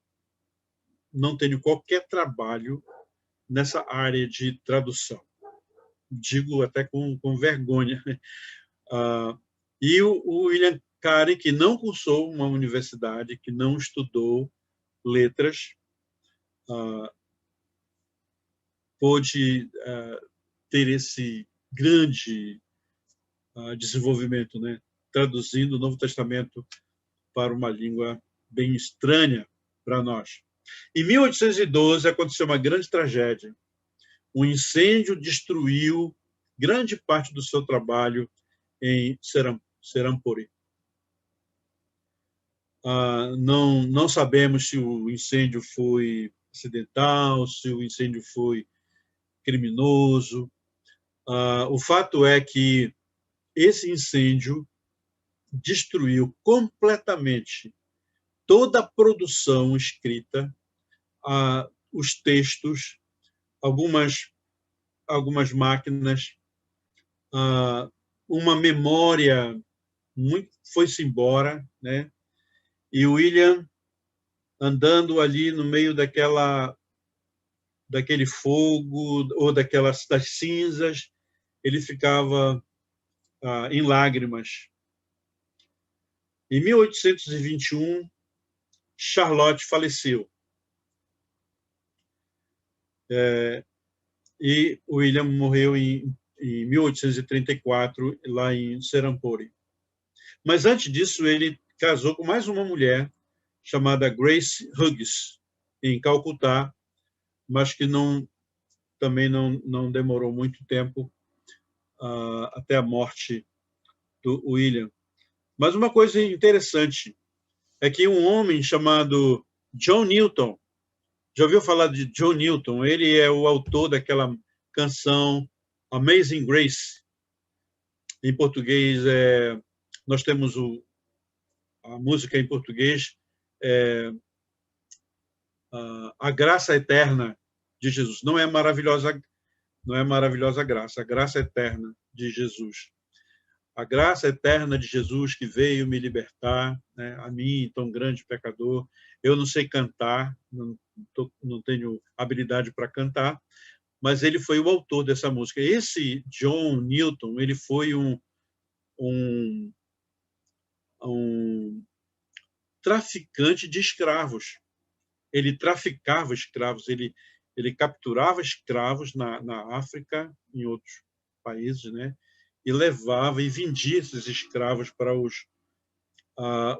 tenho qualquer trabalho nessa área de tradução. Digo até com vergonha. E o William Carey, que não cursou uma universidade, que não estudou letras, pôde ter esse grande desenvolvimento, né? Traduzindo o Novo Testamento para uma língua bem estranha para nós. Em 1812, aconteceu uma grande tragédia. Um incêndio destruiu grande parte do seu trabalho em Serampore. Não sabemos se o incêndio foi acidental, se o incêndio foi criminoso. O fato é que esse incêndio destruiu completamente toda a produção escrita, os textos, algumas máquinas, uma memória foi-se embora, né? E o William, andando ali no meio daquele fogo ou das cinzas, ele ficava em lágrimas. Em 1821, Charlotte faleceu. E William morreu em 1834, lá em Serampore. Mas antes disso, ele casou com mais uma mulher chamada Grace Hughes, em Calcutá, mas que também não demorou muito tempo até a morte do William. Mas uma coisa interessante é que um homem chamado John Newton, já ouviu falar de John Newton? Ele é o autor daquela canção Amazing Grace. Em português, nós temos a música em português, A Graça Eterna de Jesus. Não é maravilhosa graça, a graça eterna de Jesus. A graça eterna de Jesus que veio me libertar, né, a mim, tão grande pecador. Eu não sei cantar, não tenho habilidade para cantar, mas ele foi o autor dessa música. Esse John Newton, ele foi um traficante de escravos. Ele traficava escravos, ele capturava escravos na África, em outros países, né? E levava e vendia esses escravos para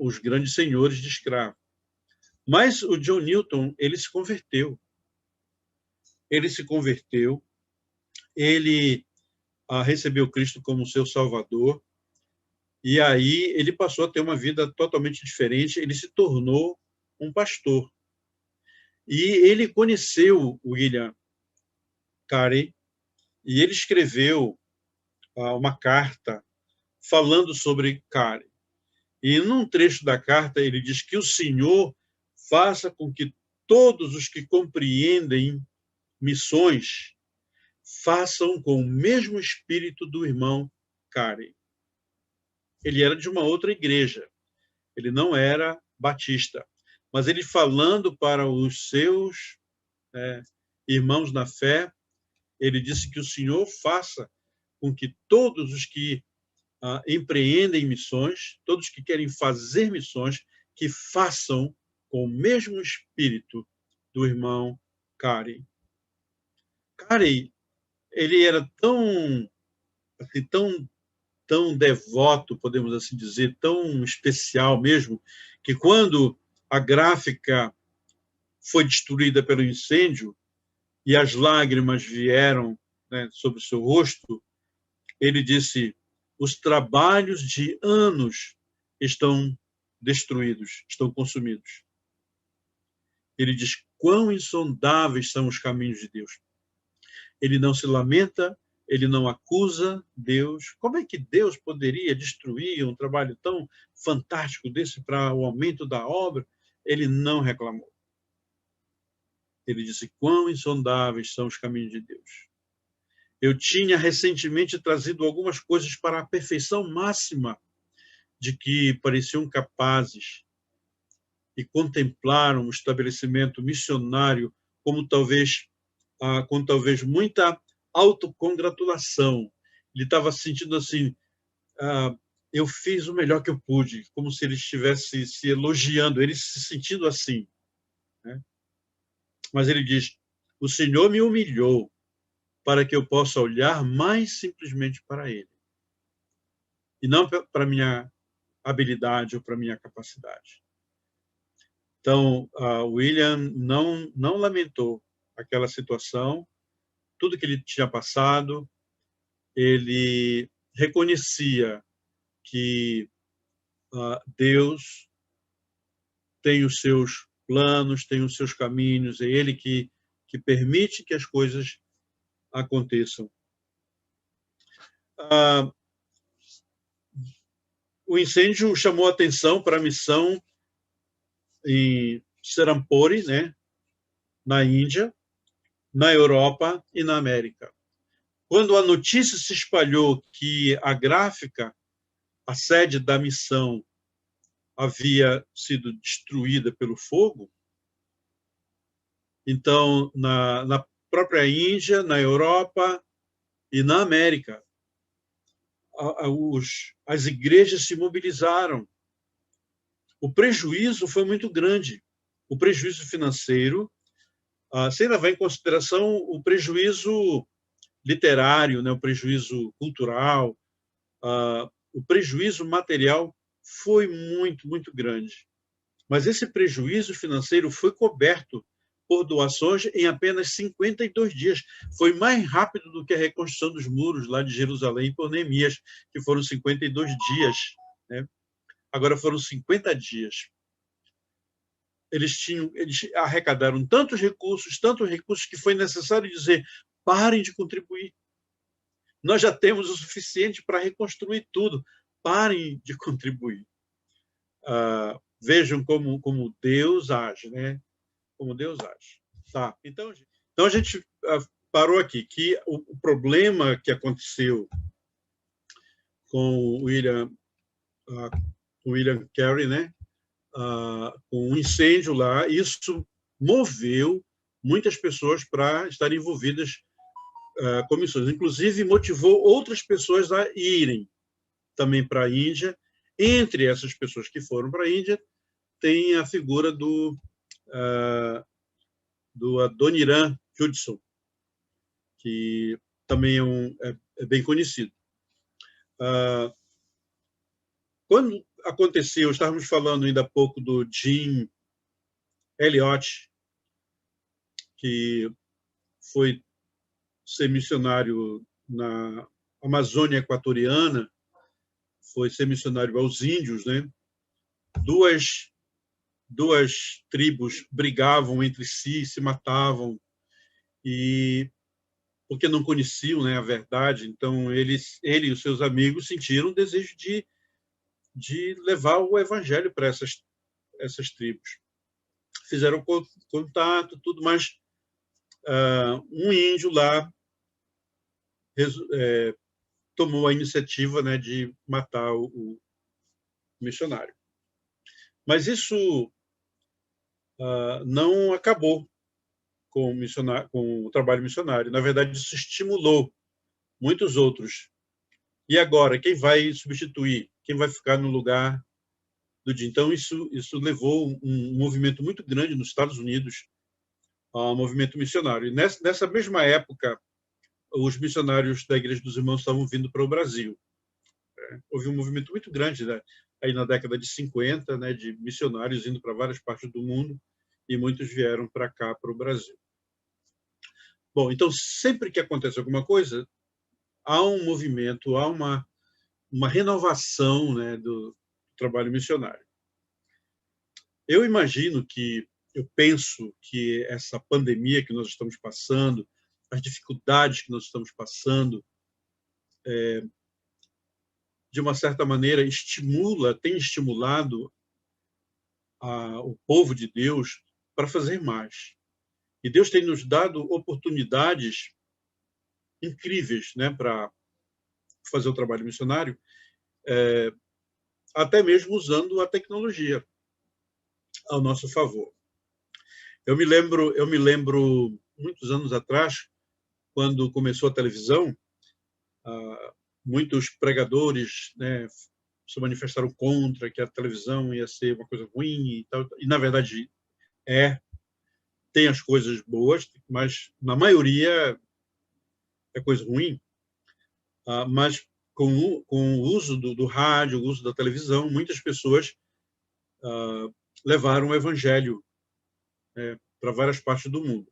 os grandes senhores de escravos. Mas o John Newton, ele se converteu. Ele recebeu Cristo como seu Salvador, e aí ele passou a ter uma vida totalmente diferente, ele se tornou um pastor. E ele conheceu William Carey, e ele escreveu uma carta falando sobre Carey. E num trecho da carta ele diz que o Senhor faça com que todos os que compreendem missões façam com o mesmo espírito do irmão Carey. Ele era de uma outra igreja, ele não era batista, mas ele falando para os seus irmãos na fé, ele disse que o Senhor faça com que todos os que empreendem missões, todos que querem fazer missões, que façam com o mesmo espírito do irmão Carey. Carey, ele era tão, assim, tão devoto, podemos assim dizer, tão especial mesmo, que quando a gráfica foi destruída pelo incêndio e as lágrimas vieram, né, sobre o seu rosto, ele disse: os trabalhos de anos estão destruídos, estão consumidos. Ele diz: quão insondáveis são os caminhos de Deus. Ele não se lamenta, ele não acusa Deus. Como é que Deus poderia destruir um trabalho tão fantástico desse para o aumento da obra? Ele não reclamou. Ele disse: quão insondáveis são os caminhos de Deus. Eu tinha recentemente trazido algumas coisas para a perfeição máxima, de que pareciam capazes, e contemplaram um estabelecimento missionário com talvez muita autocongratulação. Ele estava sentindo assim: eu fiz o melhor que eu pude, como se ele estivesse se elogiando, ele se sentindo assim, né? Mas ele diz: o Senhor me humilhou para que eu possa olhar mais simplesmente para ele, e não para a minha habilidade ou para a minha capacidade. Então, William não lamentou aquela situação, tudo que ele tinha passado. Ele reconhecia que Deus tem os seus planos, tem os seus caminhos, é Ele que permite que as coisas aconteçam. O incêndio chamou a atenção para a missão em Serampore, né, na Índia, na Europa e na América. Quando a notícia se espalhou que a gráfica, a sede da missão, havia sido destruída pelo fogo, então, na própria Índia, na Europa e na América, as igrejas se mobilizaram. O prejuízo foi muito grande. O prejuízo financeiro, sem levar em consideração o prejuízo literário, né, o prejuízo cultural, o prejuízo material foi muito, muito grande. Mas esse prejuízo financeiro foi coberto por doações em apenas 52 dias. Foi mais rápido do que a reconstrução dos muros lá de Jerusalém por Neemias, que foram 52 dias, né? Agora foram 50 dias. Eles arrecadaram tantos recursos que foi necessário dizer: parem de contribuir. Nós já temos o suficiente para reconstruir tudo. Parem de contribuir. Vejam como Deus age, né? Como Deus age. Tá. Então a gente parou aqui que o problema que aconteceu com o William Carey, né? Com um incêndio lá, isso moveu muitas pessoas para estarem envolvidas com missões. Inclusive, motivou outras pessoas a irem também para a Índia. Entre essas pessoas que foram para a Índia, tem a figura do Adoniram Judson, que também é bem conhecido. Quando aconteceu, estávamos falando ainda há pouco do Jim Elliot, que foi ser missionário na Amazônia Equatoriana, foi ser missionário aos índios, né? Duas tribos brigavam entre si, se matavam, e porque não conheciam, né, a verdade. Então ele e os seus amigos sentiram o desejo de levar o evangelho para essas tribos. Fizeram contato, tudo, mas um índio lá tomou a iniciativa, né, de matar o missionário. Mas isso não acabou com o trabalho missionário. Na verdade, isso estimulou muitos outros. E agora, quem vai substituir? Quem vai ficar no lugar do Jim? Então, isso levou um movimento muito grande nos Estados Unidos ao movimento missionário. E nessa mesma época, os missionários da Igreja dos Irmãos estavam vindo para o Brasil. Houve um movimento muito grande, né, aí na década de 50, né, de missionários indo para várias partes do mundo, e muitos vieram para cá, para o Brasil. Bom, então, sempre que acontece alguma coisa, há um movimento, há uma renovação, né, do trabalho missionário. Eu penso que essa pandemia que nós estamos passando, as dificuldades que nós estamos passando, de uma certa maneira, tem estimulado o povo de Deus para fazer mais. E Deus tem nos dado oportunidades incríveis, né, para fazer o trabalho missionário, até mesmo usando a tecnologia ao nosso favor. Eu me lembro muitos anos atrás, quando começou a televisão, muitos pregadores, né, se manifestaram contra que a televisão ia ser uma coisa ruim e tal. E na verdade tem as coisas boas, mas na maioria é coisa ruim. Mas com o uso do rádio, o uso da televisão, muitas pessoas levaram o evangelho para várias partes do mundo.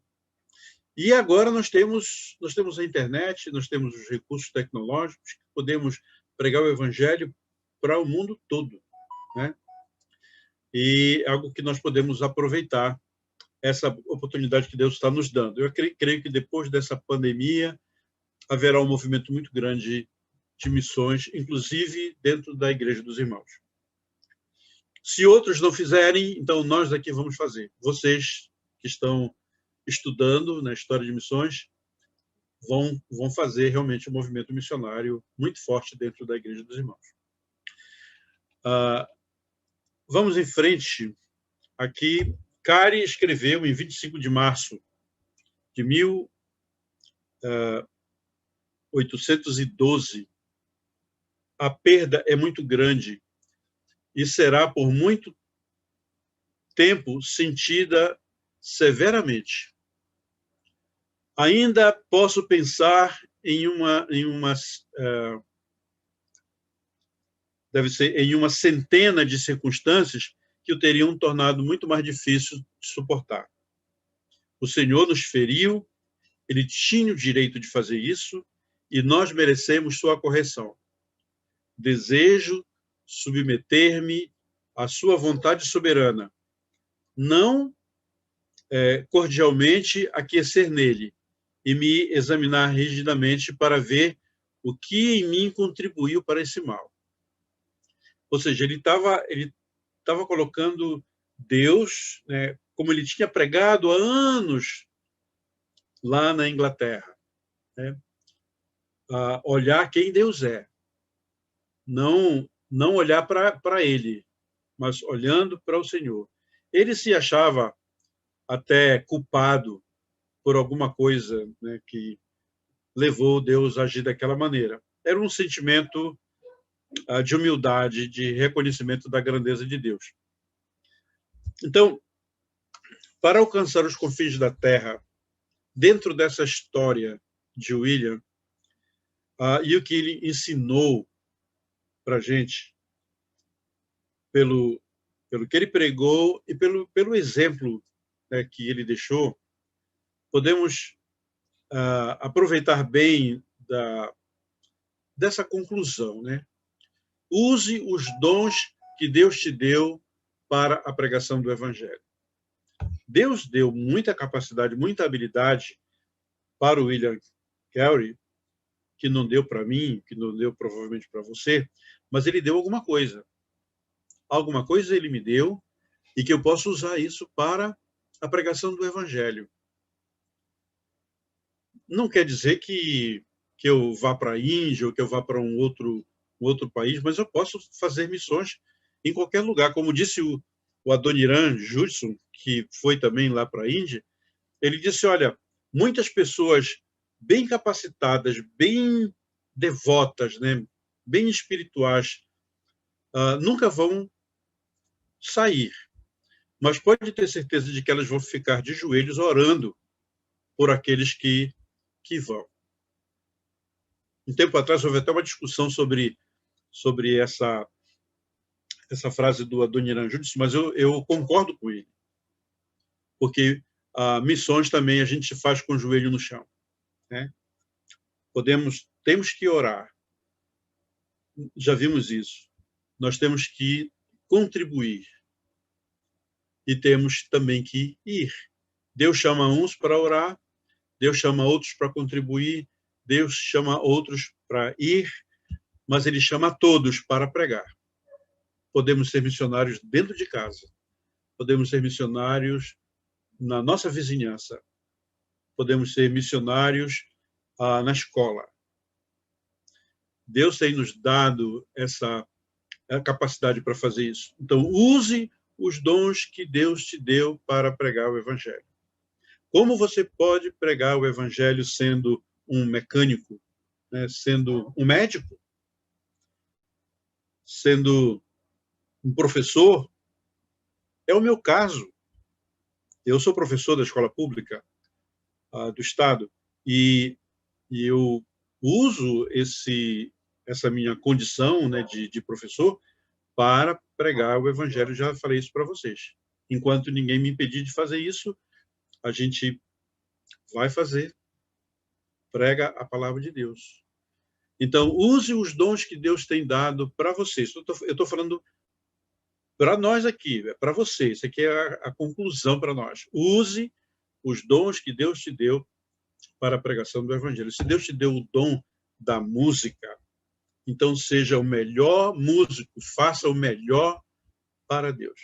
E agora nós temos a internet, nós temos os recursos tecnológicos, que podemos pregar o evangelho para o mundo todo, né? E algo que nós podemos aproveitar, essa oportunidade que Deus está nos dando. Eu creio que depois dessa pandemia haverá um movimento muito grande de missões, inclusive dentro da Igreja dos Irmãos. Se outros não fizerem, então nós aqui vamos fazer. Vocês que estão estudando na história de missões vão fazer realmente um movimento missionário muito forte dentro da Igreja dos Irmãos. Vamos em frente. Aqui, Cari escreveu em 25 de março de 1812: a perda é muito grande e será por muito tempo sentida severamente. Ainda posso pensar em uma centena de circunstâncias que o teriam tornado muito mais difícil de suportar. O Senhor nos feriu, ele tinha o direito de fazer isso e nós merecemos sua correção. Desejo submeter-me à sua vontade soberana, não cordialmente aquecer nele e me examinar rigidamente para ver o que em mim contribuiu para esse mal. Ou seja, ele estava colocando Deus, né, como ele tinha pregado há anos lá na Inglaterra, né, a olhar quem Deus é, não olhar para ele, mas olhando para o Senhor. Ele se achava até culpado por alguma coisa, né, que levou Deus a agir daquela maneira. Era um sentimento de humildade, de reconhecimento da grandeza de Deus. Então, para alcançar os confins da terra, dentro dessa história de William, e o que ele ensinou para a gente, pelo que ele pregou e pelo exemplo, né, que ele deixou, podemos aproveitar bem dessa conclusão, né? Use os dons que Deus te deu para a pregação do Evangelho. Deus deu muita capacidade, muita habilidade para o William Carey, que não deu para mim, que não deu provavelmente para você, mas ele deu alguma coisa. Alguma coisa ele me deu e que eu posso usar isso para a pregação do Evangelho. Não quer dizer que eu vá para a Índia ou que eu vá para um outro país, mas eu posso fazer missões em qualquer lugar. Como disse o Adoniran Judson, que foi também lá para a Índia, ele disse, olha, muitas pessoas bem capacitadas, bem devotas, né, bem espirituais, nunca vão sair. mas pode ter certeza de que elas vão ficar de joelhos orando por aqueles que vão. Um tempo atrás houve até uma discussão sobre essa frase do Adoniran Júdice, mas eu concordo com ele, porque missões também a gente faz com o joelho no chão, né? Temos que orar, já vimos isso. Nós temos que contribuir e temos também que ir. Deus chama uns para orar, Deus chama outros para contribuir, Deus chama outros para ir, mas Ele chama todos para pregar. Podemos ser missionários dentro de casa, podemos ser missionários na nossa vizinhança, podemos ser missionários na escola. Deus tem nos dado essa capacidade para fazer isso. Então, use os dons que Deus te deu para pregar o Evangelho. Como você pode pregar o Evangelho sendo um mecânico, né? Sendo um médico, sendo um professor? É o meu caso. Eu sou professor da escola pública do Estado e eu uso essa minha condição, né, de professor para pregar o Evangelho. Já falei isso para vocês. Enquanto ninguém me impedir de fazer isso, a gente vai fazer. Prega a palavra de Deus. Então, use os dons que Deus tem dado para vocês. Eu estou falando para nós aqui, é para vocês. Isso aqui é a conclusão para nós. Use os dons que Deus te deu para a pregação do Evangelho. Se Deus te deu o dom da música, então seja o melhor músico, faça o melhor para Deus.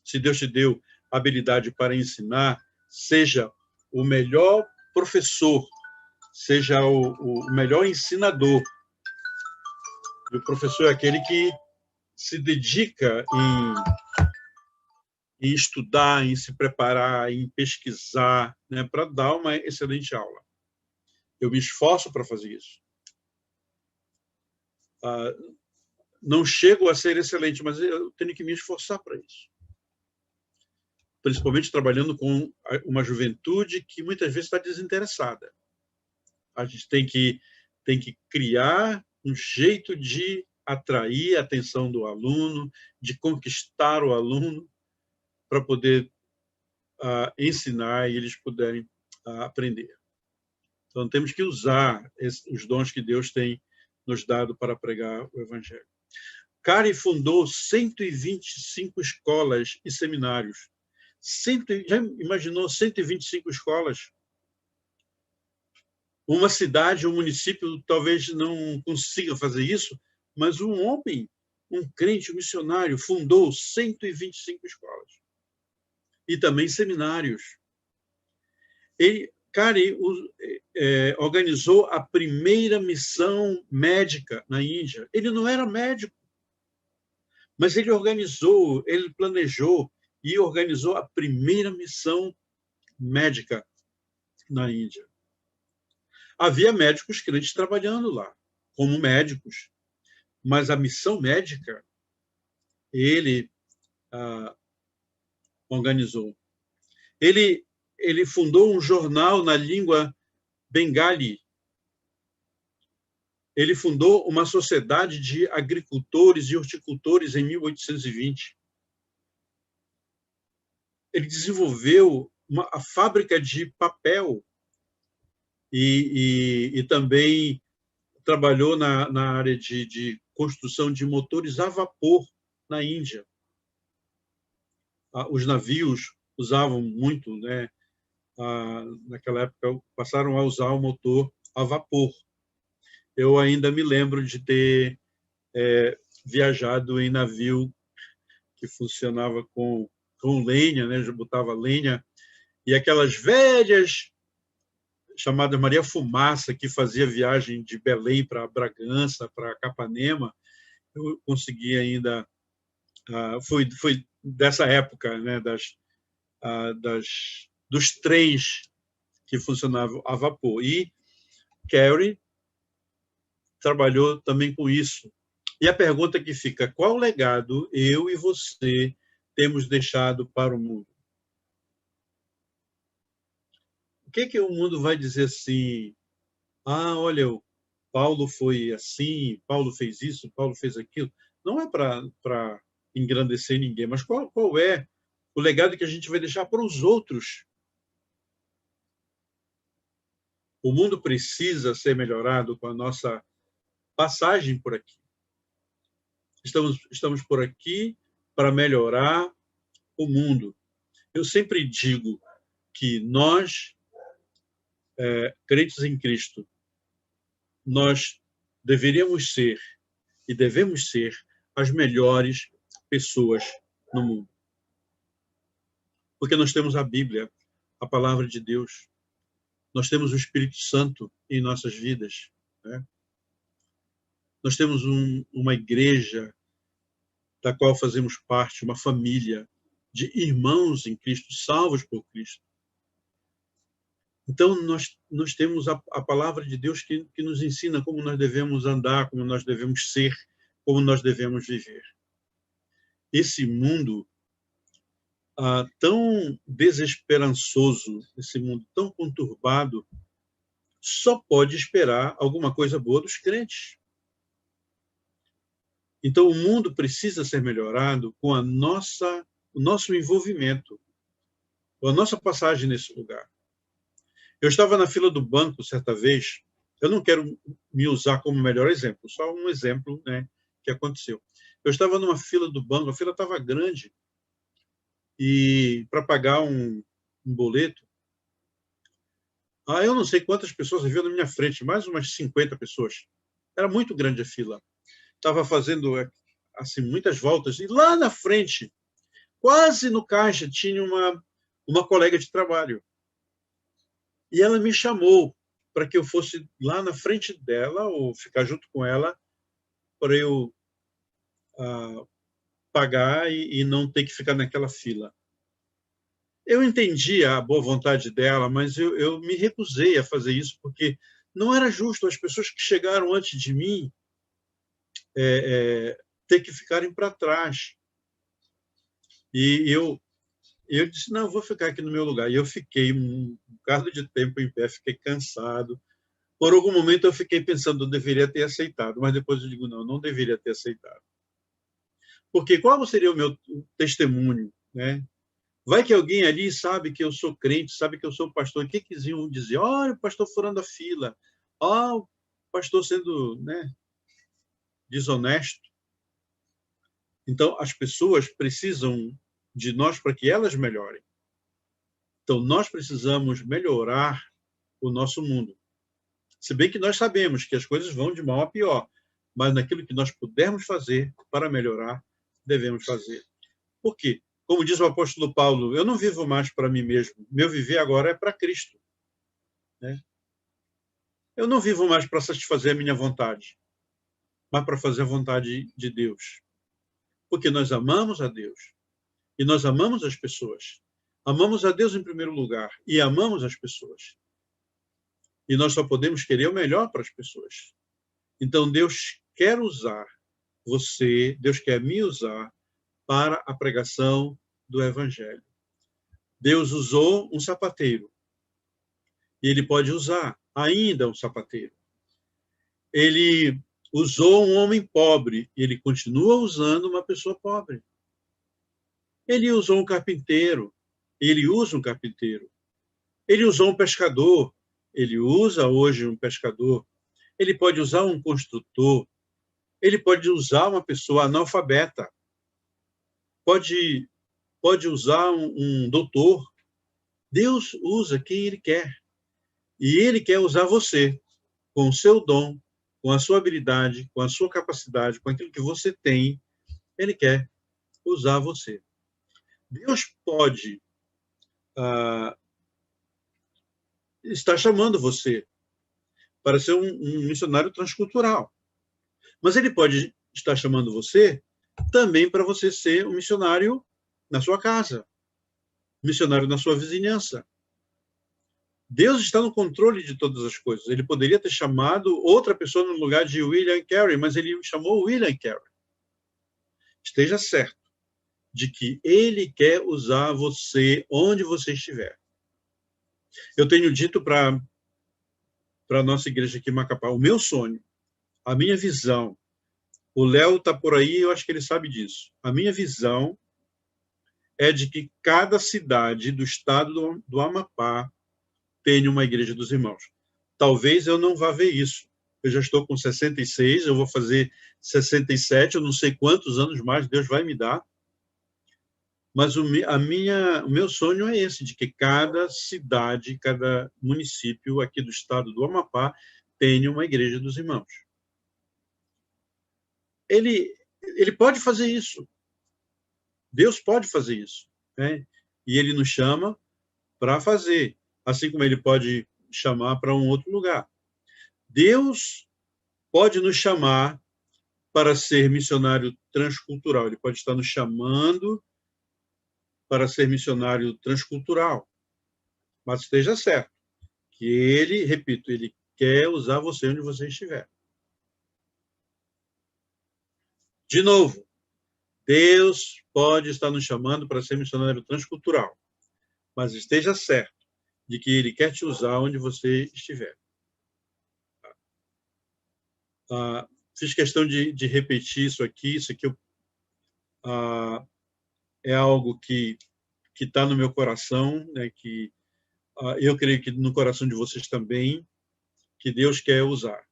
Se Deus te deu habilidade para ensinar, seja o melhor professor, seja o melhor ensinador. O professor é aquele que se dedica em estudar, em se preparar, em pesquisar, né, para dar uma excelente aula. Eu me esforço para fazer isso. Não chego a ser excelente, mas eu tenho que me esforçar para isso. Principalmente trabalhando com uma juventude que muitas vezes está desinteressada. A gente tem que criar um jeito de atrair a atenção do aluno, de conquistar o aluno para poder ensinar e eles puderem aprender. Então, temos que usar os dons que Deus tem nos dado para pregar o Evangelho. Carey fundou 125 escolas e seminários. Já imaginou 125 escolas? Uma cidade, um município talvez não consiga fazer isso, mas um homem, um crente, um missionário, fundou 125 escolas. E também seminários. Carey organizou a primeira missão médica na Índia. Ele não era médico, mas ele organizou, ele planejou e organizou a primeira missão médica na Índia. Havia médicos crentes trabalhando lá, como médicos, mas a missão médica ele organizou. Ele fundou um jornal na língua bengali. Ele fundou uma sociedade de agricultores e horticultores em 1820. Ele desenvolveu a fábrica de papel e também trabalhou na área de construção de motores a vapor na Índia. Os navios usavam muito, né? Naquela época, passaram a usar o motor a vapor. Eu ainda me lembro de ter viajado em navio que funcionava com lenha, né? Já botava lenha, e aquelas velhas chamadas Maria Fumaça, que fazia viagem de Belém para Bragança, para Capanema, eu consegui ainda... Foi dessa época, né? Dos trens que funcionavam a vapor. E Carey trabalhou também com isso. E a pergunta que fica, qual legado eu e você temos deixado para o mundo? O que o mundo vai dizer assim? Ah, olha, o Paulo foi assim, Paulo fez isso, Paulo fez aquilo. Não é para engrandecer ninguém, mas qual é o legado que a gente vai deixar para os outros? O mundo precisa ser melhorado com a nossa passagem por aqui. Estamos por aqui para melhorar o mundo. Eu sempre digo que nós, crentes em Cristo, nós deveríamos ser e devemos ser as melhores pessoas no mundo. Porque nós temos a Bíblia, a palavra de Deus. Nós temos o Espírito Santo em nossas vidas, né? Nós temos uma igreja da qual fazemos parte, uma família de irmãos em Cristo, salvos por Cristo. Então, nós temos a palavra de Deus que nos ensina como nós devemos andar, como nós devemos ser, como nós devemos viver. Esse mundo tão desesperançoso, esse mundo tão conturbado, só pode esperar alguma coisa boa dos crentes. Então, o mundo precisa ser melhorado com o nosso envolvimento, com a nossa passagem nesse lugar. Eu estava na fila do banco certa vez, eu não quero me usar como melhor exemplo, só um exemplo, né, que aconteceu. Eu estava numa fila do banco, a fila estava grande, e para pagar um boleto, eu não sei quantas pessoas haviam na minha frente, mais umas 50 pessoas. Era muito grande a fila. Estava fazendo assim muitas voltas, e lá na frente, quase no caixa, tinha uma colega de trabalho. E ela me chamou para que eu fosse lá na frente dela, ou ficar junto com ela, para eu pagar e não ter que ficar naquela fila. Eu entendi a boa vontade dela, mas eu me recusei a fazer isso, porque não era justo as pessoas que chegaram antes de mim ter que ficarem para trás. E eu disse, não, eu vou ficar aqui no meu lugar. E eu fiquei um bocado de tempo em pé, fiquei cansado. Por algum momento eu fiquei pensando, eu deveria ter aceitado, mas depois eu digo, não deveria ter aceitado. Porque qual seria o meu testemunho, né? Vai que alguém ali sabe que eu sou crente, sabe que eu sou pastor, o que iam dizer? Olha, o pastor furando a fila, o pastor sendo, né, desonesto. Então, as pessoas precisam de nós para que elas melhorem. Então, nós precisamos melhorar o nosso mundo. Se bem que nós sabemos que as coisas vão de mal a pior, mas naquilo que nós pudermos fazer para melhorar, devemos fazer. Por quê? Como diz o apóstolo Paulo, eu não vivo mais para mim mesmo. Meu viver agora é para Cristo, né? Eu não vivo mais para satisfazer a minha vontade, mas para fazer a vontade de Deus. Porque nós amamos a Deus. E nós amamos as pessoas. Amamos a Deus em primeiro lugar. E amamos as pessoas. E nós só podemos querer o melhor para as pessoas. Então, Deus quer usar você, Deus quer me usar para a pregação do Evangelho. Deus usou um sapateiro. E Ele pode usar ainda um sapateiro. Ele usou um homem pobre. E Ele continua usando uma pessoa pobre. Ele usou um carpinteiro. Ele usa um carpinteiro. Ele usou um pescador. Ele usa hoje um pescador. Ele pode usar um construtor. Ele pode usar uma pessoa analfabeta. Pode usar um doutor. Deus usa quem Ele quer. E Ele quer usar você com o seu dom, com a sua habilidade, com a sua capacidade, com aquilo que você tem. Ele quer usar você. Deus pode estar chamando você para ser um missionário transcultural. Mas Ele pode estar chamando você também para você ser um missionário na sua casa, missionário na sua vizinhança. Deus está no controle de todas as coisas. Ele poderia ter chamado outra pessoa no lugar de William Carey, mas Ele chamou William Carey. Esteja certo de que Ele quer usar você onde você estiver. Eu tenho dito para a nossa igreja aqui em Macapá, o meu sonho, a minha visão, o Léo está por aí, eu acho que ele sabe disso. A minha visão é de que cada cidade do estado do Amapá tenha uma igreja dos irmãos. Talvez eu não vá ver isso. Eu já estou com 66, eu vou fazer 67, eu não sei quantos anos mais Deus vai me dar. Mas o meu sonho é esse, de que cada cidade, cada município aqui do estado do Amapá tenha uma igreja dos irmãos. Ele pode fazer isso. Deus pode fazer isso, né? E ele nos chama para fazer, assim como ele pode chamar para um outro lugar. Deus pode nos chamar para ser missionário transcultural. Ele pode estar nos chamando para ser missionário transcultural. Mas esteja certo que ele, repito, ele quer usar você onde você estiver. De novo, Deus pode estar nos chamando para ser missionário transcultural, mas esteja certo de que ele quer te usar onde você estiver. Fiz questão de repetir isso aqui é algo que está no meu coração, né, que eu creio que no coração de vocês também, que Deus quer usar.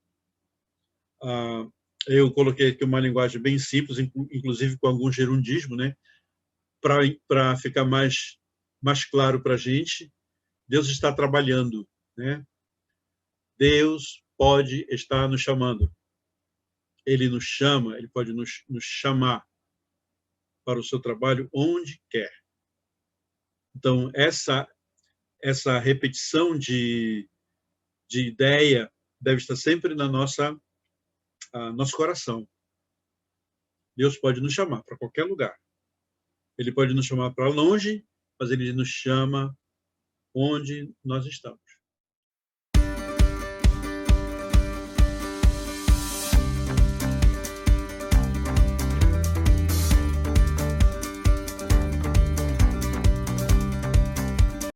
Eu coloquei aqui uma linguagem bem simples, inclusive com algum gerundismo, né, para ficar mais claro para a gente. Deus está trabalhando, né? Deus pode estar nos chamando. Ele nos chama, ele pode nos chamar para o seu trabalho onde quer. Então, essa repetição de ideia deve estar sempre na nosso coração. Deus pode nos chamar para qualquer lugar. Ele pode nos chamar para longe, mas ele nos chama onde nós estamos.